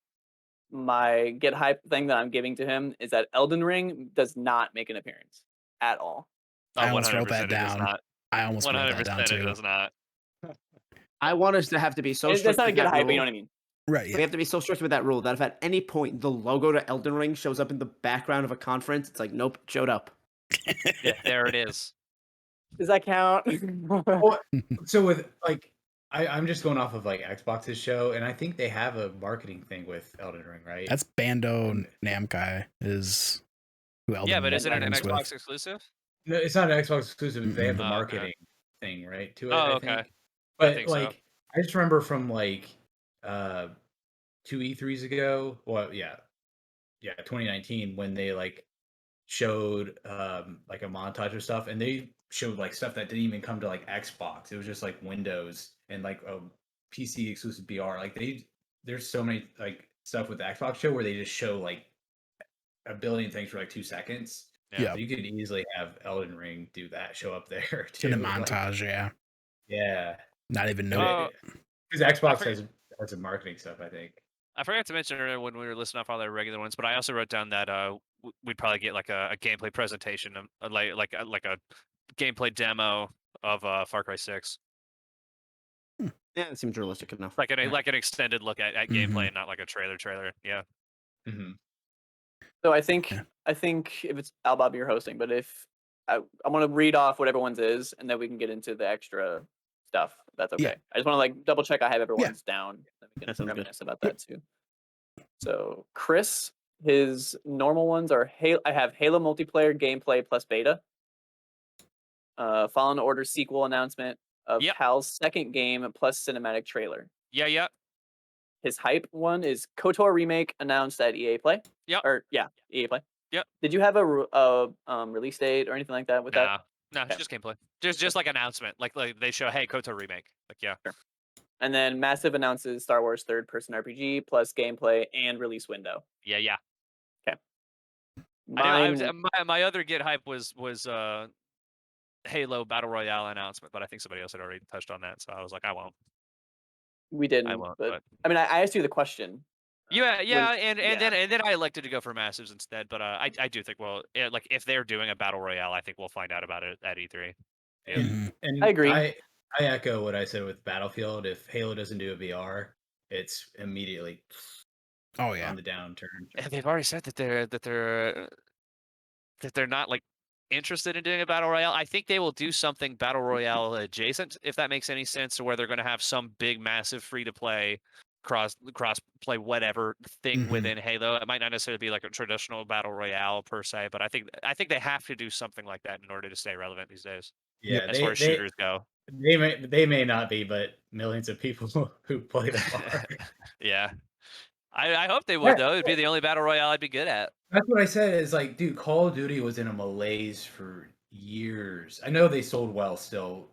my get hype thing that I'm giving to him is that Elden Ring does not make an appearance at all. I almost wrote that 100% it does down. not. I almost wrote that 100% down it too. does not. I want us to have to be so That's strict not a with get that hype, but you rule. know what I mean. Right. We Yeah. have to be so strict with that rule that if at any point the logo to Elden Ring shows up in the background of a conference, it's like, nope, showed up. Yeah, there it is. Does that count? Well, so with like, I'm just going off of like Xbox's show, and I think they have a marketing thing with Elden Ring, right? That's Bando Namkai is who Elden Yeah, but isn't it an Ring's Xbox with. exclusive? No, it's not an Xbox exclusive. But they have the Mm-mm. Oh, okay. marketing thing, right, to it. Oh, I okay. think. I But think so. like, I just remember from like, 2 E3s ago. Well, yeah, 2019 when they like showed like a montage of stuff, and they showed like stuff that didn't even come to like Xbox. It was just like Windows and like a PC exclusive BR. Like there's so many like stuff with the Xbox show where they just show like a billion things for like 2 seconds. Yeah. So you could easily have Elden Ring do that, show up there In a too. Like, montage, yeah. yeah, Not even know. Oh, because Xbox forget- has some marketing stuff, I think. I forgot to mention earlier when we were listing off all their regular ones, but I also wrote down that we'd probably get like a gameplay presentation, like a gameplay demo of Far Cry 6, Yeah, it seems realistic enough. like Yeah. an extended look at gameplay, and not like a trailer. Yeah. Hmm. So I think Yeah. if it's Al Bob you're hosting, but if I want to read off what everyone's is, and then we can get into the extra stuff. That's okay. Yeah. I just want to like double check I have everyone's down. Then we That can sounds good. reminisce about that too. So Chris, his normal ones are I have Halo multiplayer gameplay plus beta. Fallen Order sequel announcement of Yep. Cal's second game plus cinematic trailer. Yeah. His hype one is KOTOR remake announced at EA Play. Yep. Or yeah, EA Play. Yep. Did you have a release date or anything like that with that? No, Okay. just gameplay. Just like announcement. Like they show, hey, KOTOR remake. Like, yeah. Sure. And then Massive announces Star Wars third-person RPG plus gameplay and release window. Yeah. Mine, My other get hype was Halo Battle Royale announcement, but I think somebody else had already touched on that, so I was like, I won't. we didn't. I won't. But I mean, I asked you the question. Yeah, when- and then I elected to go for Massives instead. But I do think, well, like if they're doing a Battle Royale, I think we'll find out about it at E3. Yeah. Mhm. And I agree. I echo what I said with Battlefield. If Halo doesn't do a VR, it's immediately Oh yeah. on the downturn. And they've already said that they're not like interested in doing a Battle Royale. I think they will do something Battle Royale adjacent, if that makes any sense, to where they're going to have some big, massive free to play cross play whatever thing Mhm. within Halo. It might not necessarily be like a traditional Battle Royale per se, but I think they have to do something like that in order to stay relevant these days. Yeah, As far as shooters go. they may not be, but millions of people who play them are. Yeah. I hope they would, Yeah. though. It'd be the only Battle Royale I'd be good at. That's what I said. Is like, dude, Call of Duty was in a malaise for years. I know they sold well still,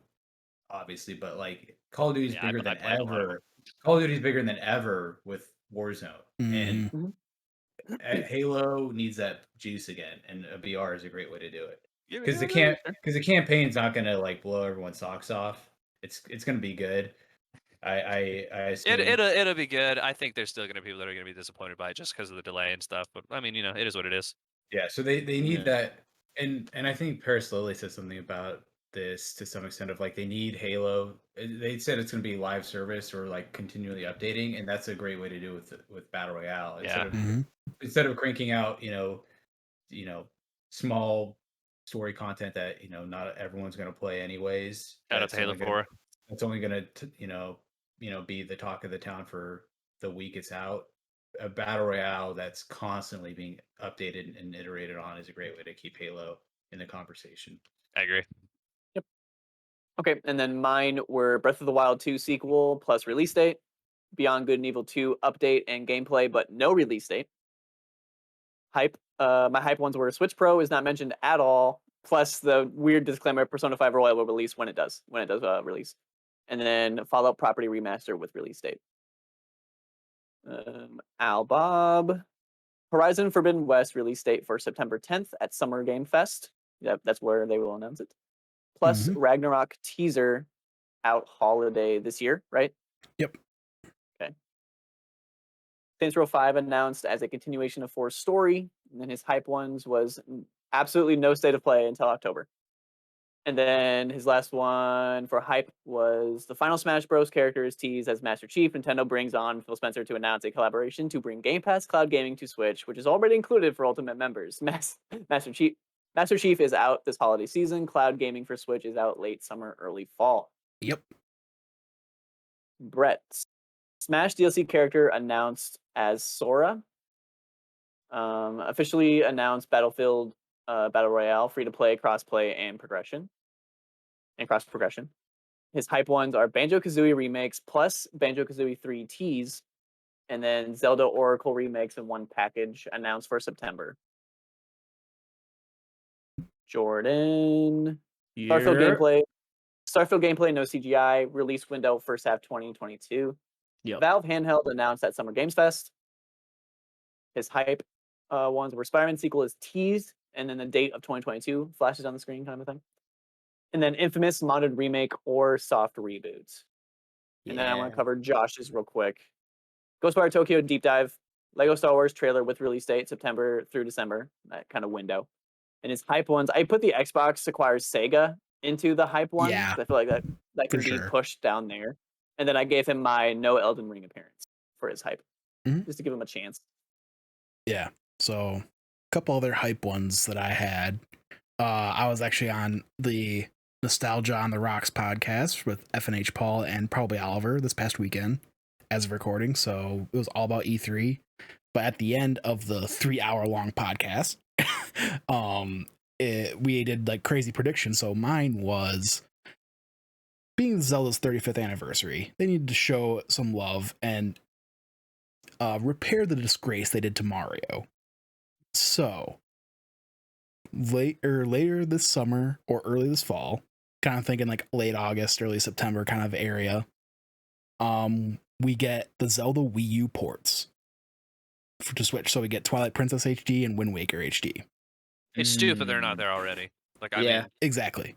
obviously, but like Call of Duty's Yeah, bigger than played a lot of ever. Call of Duty's bigger than ever with Warzone, and Mhm. Halo needs that juice again, and a VR is a great way to do it. Yeah, Because yeah, the campaign's not gonna like blow everyone's socks off. It's gonna be good. I assume. It'll be good. I think there's still going to be people that are going to be disappointed by it just because of the delay and stuff. But I mean, it is what it is. Yeah, so they need Yeah. that, and I think Paris Lilly said something about this to some extent of like they need Halo. They said it's going to be live service or like continually updating, and that's a great way to do it with Battle Royale. Yeah. Mhm. Instead of cranking out small story content that not everyone's going to play anyways. Shout out to Halo 4. That's only going to be the talk of the town for the week it's out. A battle royale that's constantly being updated and iterated on is a great way to keep Halo in the conversation. I agree. Okay, and then mine were Breath of the Wild 2 sequel plus release date, Beyond Good and Evil 2 update and gameplay, but no release date. Hype. My hype ones were Switch Pro is not mentioned at all, plus the weird disclaimer: Persona 5 Royal will release when it does release, and then Fallout Property Remaster with release date. Al Bob, Horizon Forbidden West release date for September 10th at Summer Game Fest. Yep, that's where they will announce it. Plus Ragnarok teaser out holiday this year, right? Yep. Okay. Saints Row 5 announced as a continuation of 4's story, and then his hype ones was absolutely no state of play until October. And then his last one for hype was the final Smash Bros. Character is teased as Master Chief. Nintendo brings on Phil Spencer to announce a collaboration to bring Game Pass cloud gaming to Switch, which is already included for Ultimate members. Master Chief is out this holiday season. Cloud gaming for Switch is out late summer, early fall. Yep. Brett, Smash DLC character announced as Sora. Officially announced Battlefield Battle Royale, free to play, cross-play, and cross progression. His hype ones are Banjo-Kazooie remakes plus Banjo-Kazooie 3 Teased, and then Zelda Oracle remakes in one package announced for September. Jordan, Starfield gameplay, no CGI, release window first half 2022. Yep. Valve Handheld announced at Summer Games Fest. His hype ones were Spider-Man sequel is teased, and then the date of 2022 flashes on the screen, kind of a thing. And then Infamous modded remake or soft reboots. And then I want to cover Josh's real quick. Ghostwire Tokyo deep dive, Lego Star Wars trailer with release date September through December, that kind of window. And his hype ones, I put the Xbox acquires Sega into the hype one. Yeah, I feel like that can be sure. pushed down there. And then I gave him my no Elden Ring appearance for his hype, just to give him a chance. Yeah. So a couple other hype ones that I had. I was actually on the Nostalgia on the Rocks podcast with FNH Paul and probably Oliver this past weekend as of recording. So it was all about E3. But at the end of the 3-hour long podcast, we did like crazy predictions. So mine was, being Zelda's 35th anniversary, they needed to show some love and repair the disgrace they did to Mario. So later this summer or early this fall, kind of thinking like late August, early September kind of area, we get the Zelda Wii U ports to Switch. So we get Twilight Princess HD and Wind Waker HD. It's stupid they're not there already. Like, I mean, exactly.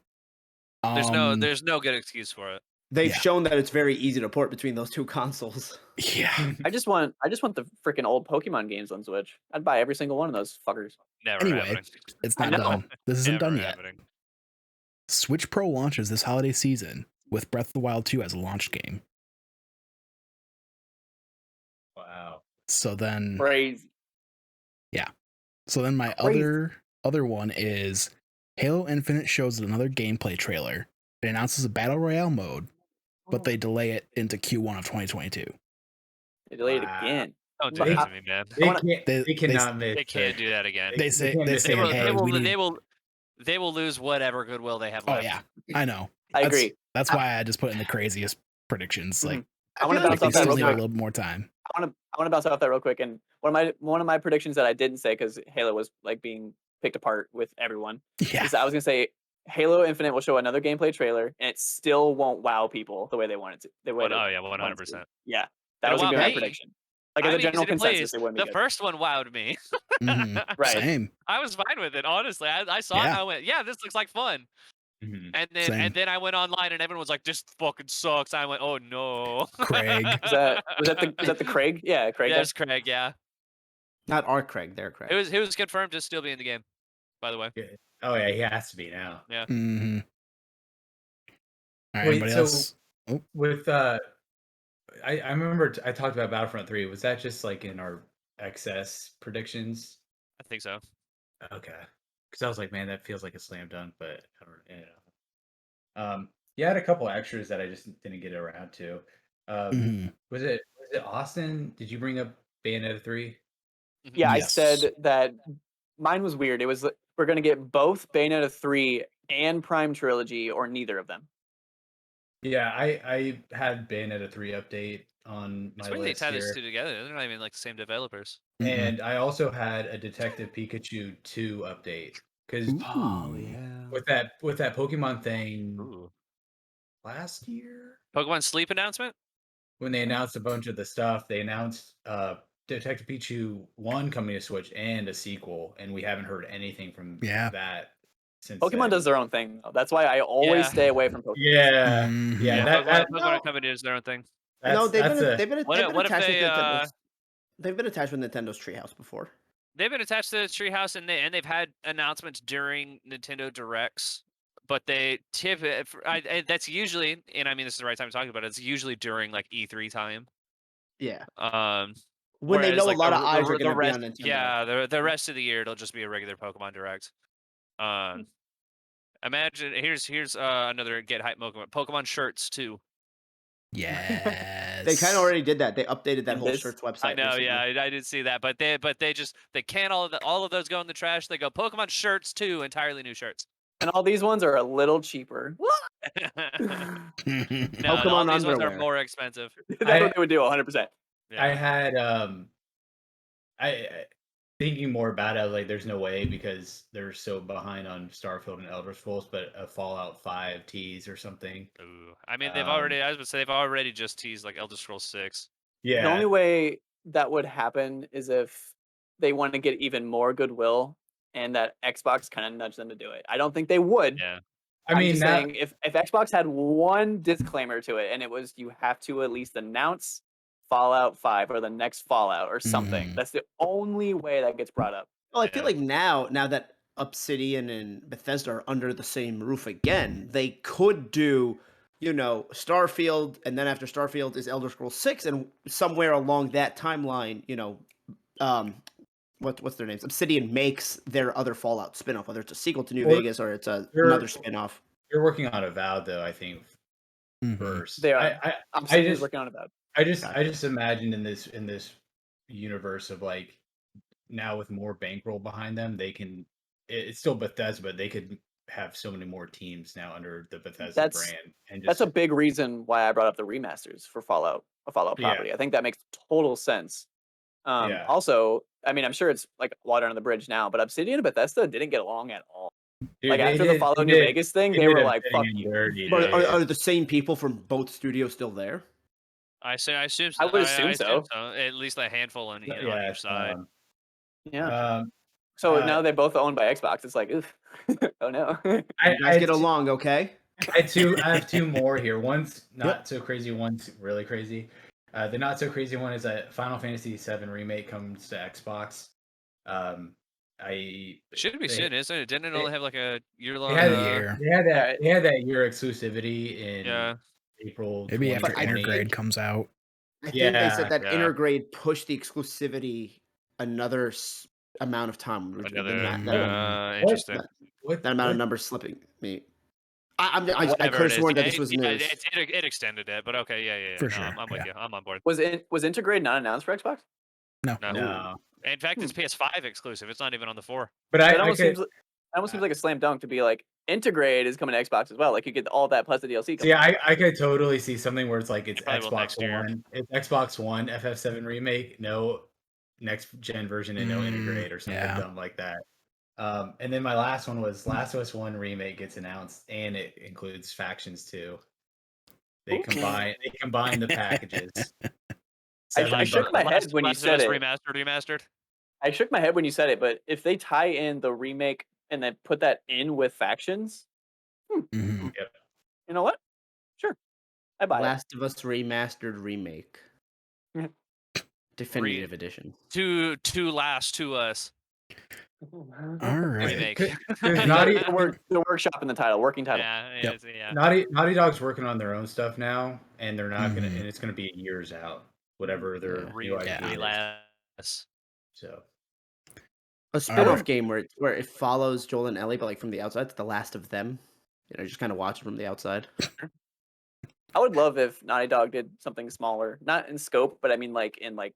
There's no good excuse for it. They've shown that it's very easy to port between those two consoles. Yeah. I just want the freaking old Pokemon games on Switch. I'd buy every single one of those fuckers. Never Anyway, happening. it's not done. This isn't done yet. Happening. Switch Pro launches this holiday season with Breath of the Wild 2 as a launch game. Wow. So then Crazy. Yeah. So then my other one is Halo Infinite shows another gameplay trailer. It announces a Battle Royale mode, but they delay it into Q1 of 2022. They delayed it again. Don't do that to me, man. They cannot miss. They can't do that again. They say, they will lose whatever goodwill they have oh left. yeah, I know. I agree. That's why I just put in the craziest predictions. Like, I want to bounce off that real quick. A little bit more time. I want to bounce off that real quick. And one of my predictions that I didn't say because Halo was like being picked apart with everyone. Yeah. Is I was gonna say Halo Infinite will show another gameplay trailer, and it still won't wow people the way they want it to. 100%. Yeah, that was a good prediction. Like as a general consensus, it wouldn't be the first one wowed me. Right. Same. I was fine with it, honestly. I saw it and I went, yeah, this looks like fun. And then I went online and everyone was like, this fucking sucks. I went, oh no. Craig. was that the Craig? Yeah, Craig. Yeah, it's Craig, yeah. Not our Craig, their Craig. It was confirmed to still be in the game, by the way. Oh yeah, he has to be now. Yeah. Mm-hmm. All right, Wait, anybody so else? Oh. With I remember I talked about Battlefront 3. Was that just like in our XS predictions? I think so. Okay. Because I was like, man, that feels like a slam dunk, but I don't know. Yeah, I had a couple extras that I just didn't get around to. Was it Austin? Did you bring up Bayonetta 3? Yeah, Yes. I said that mine was weird. It was we're gonna get both Bayonetta 3 and Prime Trilogy, or neither of them. Yeah, I had Bayonetta 3 update on my It's weird they list tied here. those two together. They're not even like the same developers. And I also had a Detective Pikachu 2 update. Because with that Pokemon thing last year, Pokemon Sleep announcement? when they announced a bunch of the stuff, they announced Detective Pikachu 1 coming to Switch and a sequel, and we haven't heard anything from that since Pokemon then. does their own thing. That's why I always stay away from Pokemon. Yeah, Pokemon Company does their own thing. No, they've been What if attached they, with Nintendo's. They've been attached with Nintendo's Treehouse before. They've been attached to the Treehouse, and they've had announcements during Nintendo Directs but they tip it. That's usually, and I mean this is the right time to talk about it. It's usually during like E3 time. Yeah. Whereas, When they know like, a lot of eyes are the going to be rest, on Nintendo. yeah, the rest of the year it'll just be a regular Pokemon Direct. Imagine here's another get hype Pokemon shirts too. Yes. They kind of already did that. They updated that And whole this- shirts website. I know, recently. yeah, I did see that, but they can't all of those go in the trash. They go Pokemon shirts too, entirely new shirts. And all these ones are a little cheaper. No, Pokemon all these ones are underwear. more expensive. That's what they would do, 100%. Yeah. I had I thinking more about it, I was like, there's no way because they're so behind on Starfield and Elder Scrolls, but a Fallout 5 tease or something. Ooh. I mean, they've already. I would say they've already just teased like Elder Scrolls 6. Yeah. The only way that would happen is if they want to get even more goodwill and that Xbox kind of nudged them to do it. I don't think they would. Yeah. I'm mean, just now, saying if Xbox had one disclaimer to it and it was you have to at least announce Fallout 5 or the next Fallout or something. That's the only way that gets brought up. Well, I feel like now that Obsidian and Bethesda are under the same roof again, they could do, Starfield, and then after Starfield is Elder Scrolls 6, and somewhere along that timeline, what's their names? Obsidian makes their other Fallout spinoff, whether it's a sequel to New Vegas or it's another spinoff. They're working on Avowed though, I think. First. They are. I'm just working on Avowed. I just imagined in this universe of like now with more bankroll behind them, they can. It's still Bethesda, but they could have so many more teams now under the Bethesda brand. And that's a big reason why I brought up the remasters for a Fallout property. I think that makes total sense. Also, I mean, I'm sure it's like water under the bridge now, but Obsidian and Bethesda didn't get along at all. Dude, like after the Fallout New Vegas thing, they were like, "Fuck you." But are the same people from both studios still there? I assume. I would assume so. At least a handful on each side. So now they're both owned by Xbox. It's like, oof. Oh no. You guys get along, okay? I have two more here. One's not so crazy. One's really crazy. The not so crazy one is that Final Fantasy VII Remake comes to Xbox. It should be soon, isn't it? Didn't it only have like a year long? They had that year exclusivity in April. Maybe after Intergrade comes out. I think they said that Intergrade pushed the exclusivity another amount of time. Interesting. That amount of numbers slipping me. I could have sworn that this was news. It extended it, but okay, yeah. For sure. I'm with you. I'm on board. Was Intergrade not announced for Xbox? No. In fact, it's PS5 exclusive. It's not even on the 4. But it almost seems like a slam dunk to be like Intergrade is coming to Xbox as well. Like you get all that plus the DLC. See, I could totally see something where it's like it's Xbox One, it's Xbox One FF7 remake, no next gen version, and no Intergrade or something dumb like that. And then my last one was Last of Us 1 remake gets announced, and it includes factions too. They combine the packages. I shook my head when you said it. Remastered. I shook my head when you said it, but if they tie in the remake and then put that in with factions, Yep. You know what? Sure, I buy Last of Us Remastered remake, definitive edition. To last to us. All right. Remake. The workshop in the title, working title. Yeah. Naughty Dog's working on their own stuff now, and they're not gonna, and it's gonna be years out. Whatever their new idea is. So a spin-off game where it follows Joel and Ellie, but like from the outside. It's The Last of Them. Just kind of watch it from the outside. I would love if Naughty Dog did something smaller, not in scope, but I mean like in like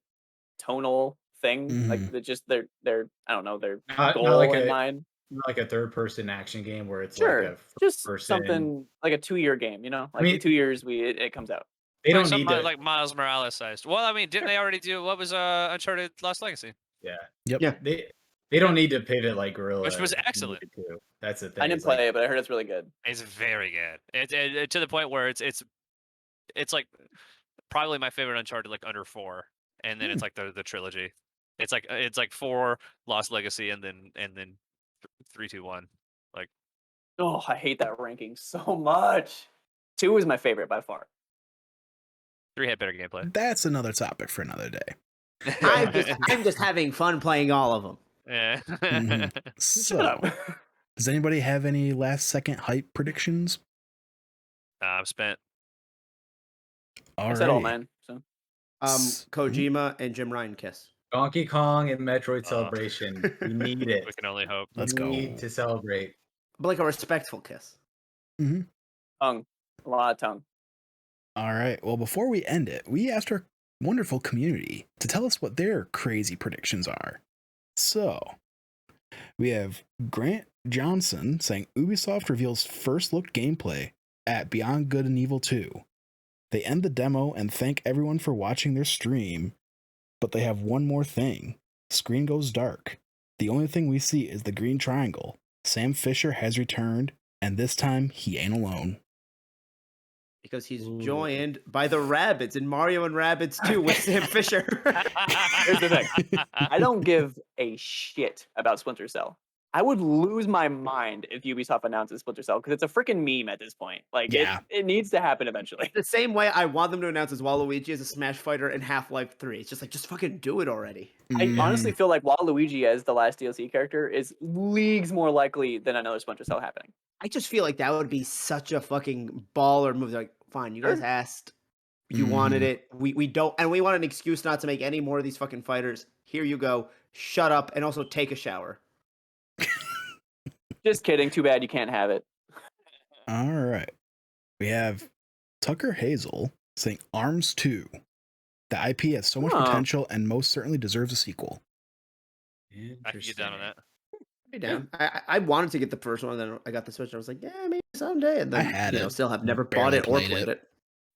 tonal thing, like their I don't know, their goal in mind. Like a third-person action game where it's like a just person. Something like a 2-year game, Like in 2 years it comes out. They don't need to, like Miles Morales sized. Well, I mean, didn't they already do what was Uncharted Lost Legacy? Yeah. Yep. Yeah. They don't need to pivot like Guerrilla, which was excellent. That's the thing. I didn't play it, but I heard it's really good. It's very good. It to the point where it's like probably my favorite Uncharted, like under 4, and then it's like the trilogy. It's like 4 Lost Legacy and then 3, 2, 1. Like, oh, I hate that ranking so much. 2 is my favorite by far. 3 had better gameplay. That's another topic for another day. I'm just having fun playing all of them. Yeah. So Does anybody have any last second hype predictions? I'm spent. I said all, man. So Kojima and Jim Ryan kiss. Donkey Kong and Metroid Celebration. We need it. We can only hope. Let's we go. need to celebrate. But like a respectful kiss. Mm-hmm. Tongue. A lot of tongue. All right. Well, before we end it, we asked our wonderful community to tell us what their crazy predictions are. So, we have Grant Johnson saying Ubisoft reveals first look gameplay at Beyond Good and Evil 2. They end the demo and thank everyone for watching their stream, but they have one more thing. Screen goes dark. The only thing we see is the green triangle. Sam Fisher has returned, and this time he ain't alone. Because he's joined by the Rabbids in Mario and Rabbids 2 with Sam Fisher. Here's the thing. I don't give a shit about Splinter Cell. I would lose my mind if Ubisoft announces Splinter Cell because it's a freaking meme at this point. Like, it needs to happen eventually. The same way I want them to announce as Waluigi as a Smash Fighter in Half-Life 3. It's just like, just fucking do it already. I honestly feel like Waluigi as the last DLC character is leagues more likely than another Splinter Cell happening. I just feel like that would be such a fucking baller move. Like, fine, you guys asked, you wanted it. We don't, and we want an excuse not to make any more of these fucking fighters. Here you go. Shut up and also take a shower. Just kidding. Too bad you can't have it. All right. We have Tucker Hazel saying Arms 2. The IP has so much potential and most certainly deserves a sequel. I can get down on that. Be down. I wanted to get the first one, then I got the Switch. And I was like, yeah, maybe someday. And then I had it. Still have never bought it or played it.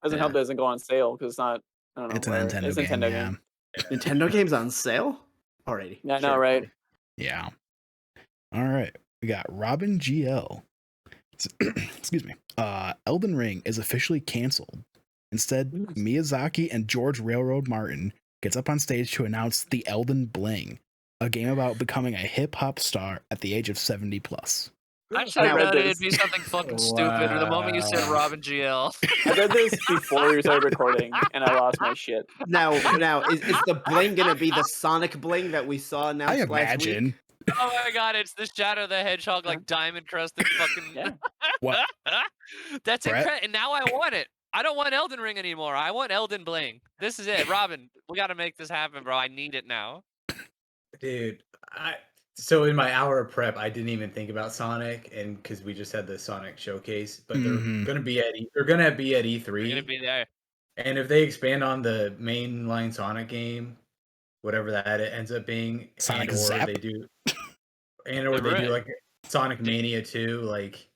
Doesn't help that it doesn't go on sale because it's not. I don't know. It's a Nintendo game. Nintendo games on sale already. Yeah, no, right? Yeah. All right. We got Robin GL. Excuse me. Elden Ring is officially canceled. Instead, Miyazaki and George Railroad Martin gets up on stage to announce The Elden Bling, a game about becoming a hip-hop star at the age of 70 plus. I should have read it'd be something fucking stupid the moment you said Robin GL. I read this before we started recording, and I lost my shit. Now, is the bling going to be the Sonic Bling that we saw announced I last imagine. week? Oh my god, it's the Shadow the Hedgehog, like diamond crusted fucking. What? That's incredible. And now I want it. I don't want Elden Ring anymore. I want Elden Bling. This is it. Robin, we got to make this happen, bro. I need it now. Dude, so in my hour of prep, I didn't even think about Sonic, and because we just had the Sonic showcase, but they're gonna be at E3. They're gonna be there. And if they expand on the mainline Sonic game, whatever that it ends up being, Sonic or Zap. they do like Sonic Mania 2, like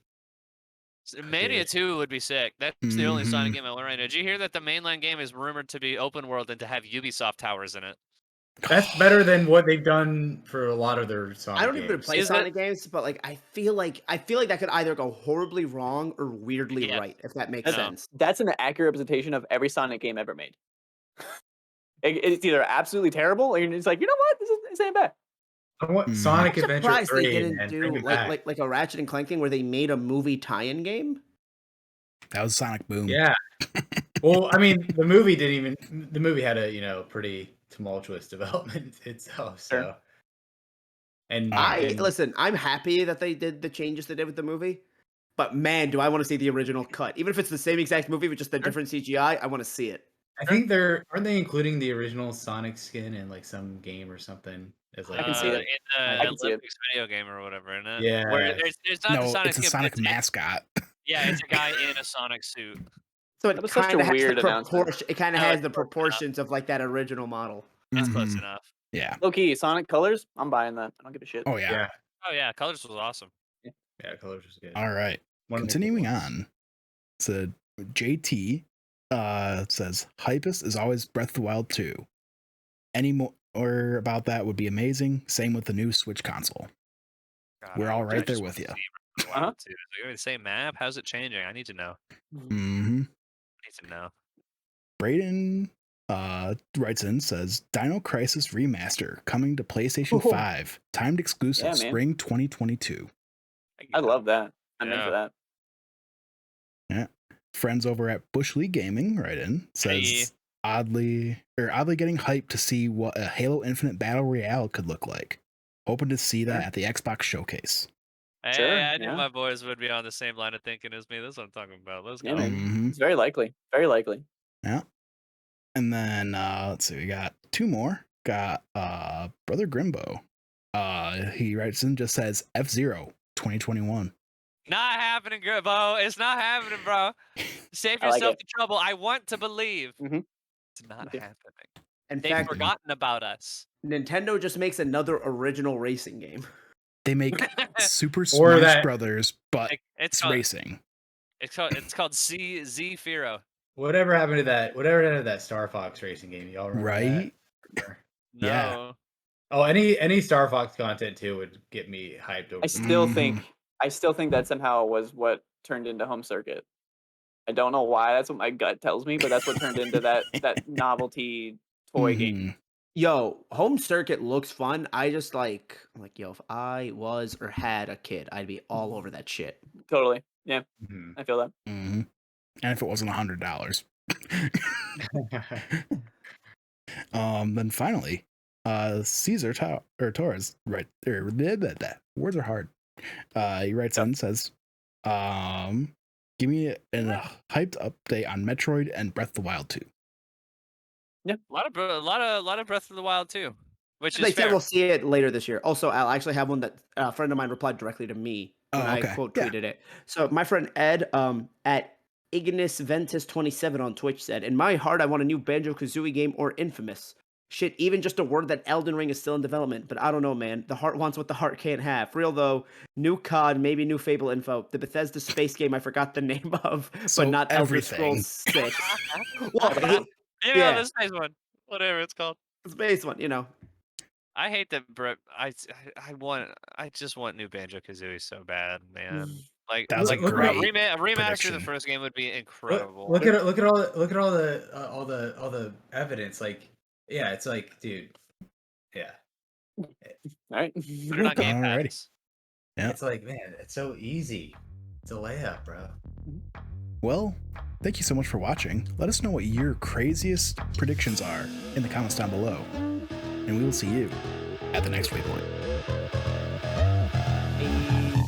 Mania 2 would be sick. That's the only Sonic game I want right now. Did you hear that the mainline game is rumored to be open world and to have Ubisoft towers in it? That's better than what they've done for a lot of their Sonic games. I don't even play Sonic games, but like I feel like that could either go horribly wrong or weirdly right, if that makes sense. That's an accurate representation of every Sonic game ever made. It's either absolutely terrible, or you're just like, you know what, this ain't bad. I want Sonic Adventure 3. They didn't do like a Ratchet and Clank thing where they made a movie tie-in game. That was Sonic Boom. Yeah. Well, I mean, the movie had a pretty tumultuous development itself. So, Sure. and listen, I'm happy that they did the changes they did with the movie, but man, do I want to see the original cut, even if it's the same exact movie with just a different CGI. I want to see it. I think aren't they including the original Sonic skin in like some game or something? As like, I can see it. In the Olympics video game or whatever, isn't it? Yeah. Where there's not the Sonic it's a skin, Sonic mascot. Yeah, it's a guy in a Sonic suit. So it kind of has the announcement. proportions of like that original model. It's close enough. Yeah. Low key, Sonic Colors, I'm buying that. I don't give a shit. Oh yeah. Oh yeah, Colors was awesome. Yeah, Colors was good. All right. Continuing on. So JT says hypest is always Breath of the Wild 2. Any more about that would be amazing. Same with the new Switch console. God, We're all right there with you. Is it the same map? How's it changing? I need to know. Mm-hmm. I need to know. Braden writes in, says Dino Crisis Remaster coming to PlayStation 5. Timed exclusive spring 2022. I love that. I'm into that. Yeah. Friends over at Bush League Gaming right in says oddly getting hyped to see what a Halo Infinite Battle Royale could look like. Hoping to see that at the Xbox showcase. Sure, I knew yeah. my boys would be on the same line of thinking as me. That's what I'm talking about. Let's Yeah, go. man. Mhm. It's very likely. Very likely. Yeah. And then let's see, we got two more. Got Brother Grimbo. He writes in, just says F-Zero 2021. Not happening, Bo. It's not happening, bro. Save I like yourself it. the trouble. I want to believe. Mhm. It's not Yeah. happening. In They've fact, forgotten about us. Nintendo just makes another original racing game. They make Super Or Smash that- Brothers, but It's it's called, racing. it's called Z-Firo. Whatever happened to that Star Fox racing game? Y'all remember Right? that? No. Yeah. Oh, any Star Fox content too would get me hyped over. I still Mhm. think that somehow was what turned into Home Circuit. I don't know why. That's what my gut tells me, but that's what turned into that novelty toy game. Mhm. Yo, Home Circuit looks fun. I just I'm like, yo, if I was or had a kid, I'd be all over that shit. Totally. Yeah, Mhm. I feel that. Mhm. And if it wasn't $100. Then finally, Caesar Torres, right there. Words are hard. He writes in, says, give me a hyped update on Metroid and Breath of the Wild 2. A lot of Breath of the Wild too, which They is said fair. we'll see it later this year. Also, I'll actually have one that a friend of mine replied directly to me when I okay. quote Yeah. tweeted it. So my friend Ed, at Ignis Ventus 27 on Twitch said, "In my heart, I want a new Banjo-Kazooie game or Infamous. Shit, even just a word that Elden Ring is still in development. But I don't know, man. The heart wants what the heart can't have. For real though, new COD, maybe new Fable info. The Bethesda space game I forgot the name of, So but not Elder everything. Scrolls 6. Well, You know, yeah. this nice one, whatever it's called. space one, you know. I hate that. I just want new Banjo-Kazooie so bad, man. Like, That was a a great remaster of the prediction. first game would be incredible. Look at all the evidence. Like, yeah, it's like, dude, yeah, All right. Put it on Game Alrighty. Pass. Yeah. it's like, man, it's so easy. It's a layup, bro. Well, thank you so much for watching. Let us know what your craziest predictions are in the comments down below. And we will see you at the next Waypoint. Hey.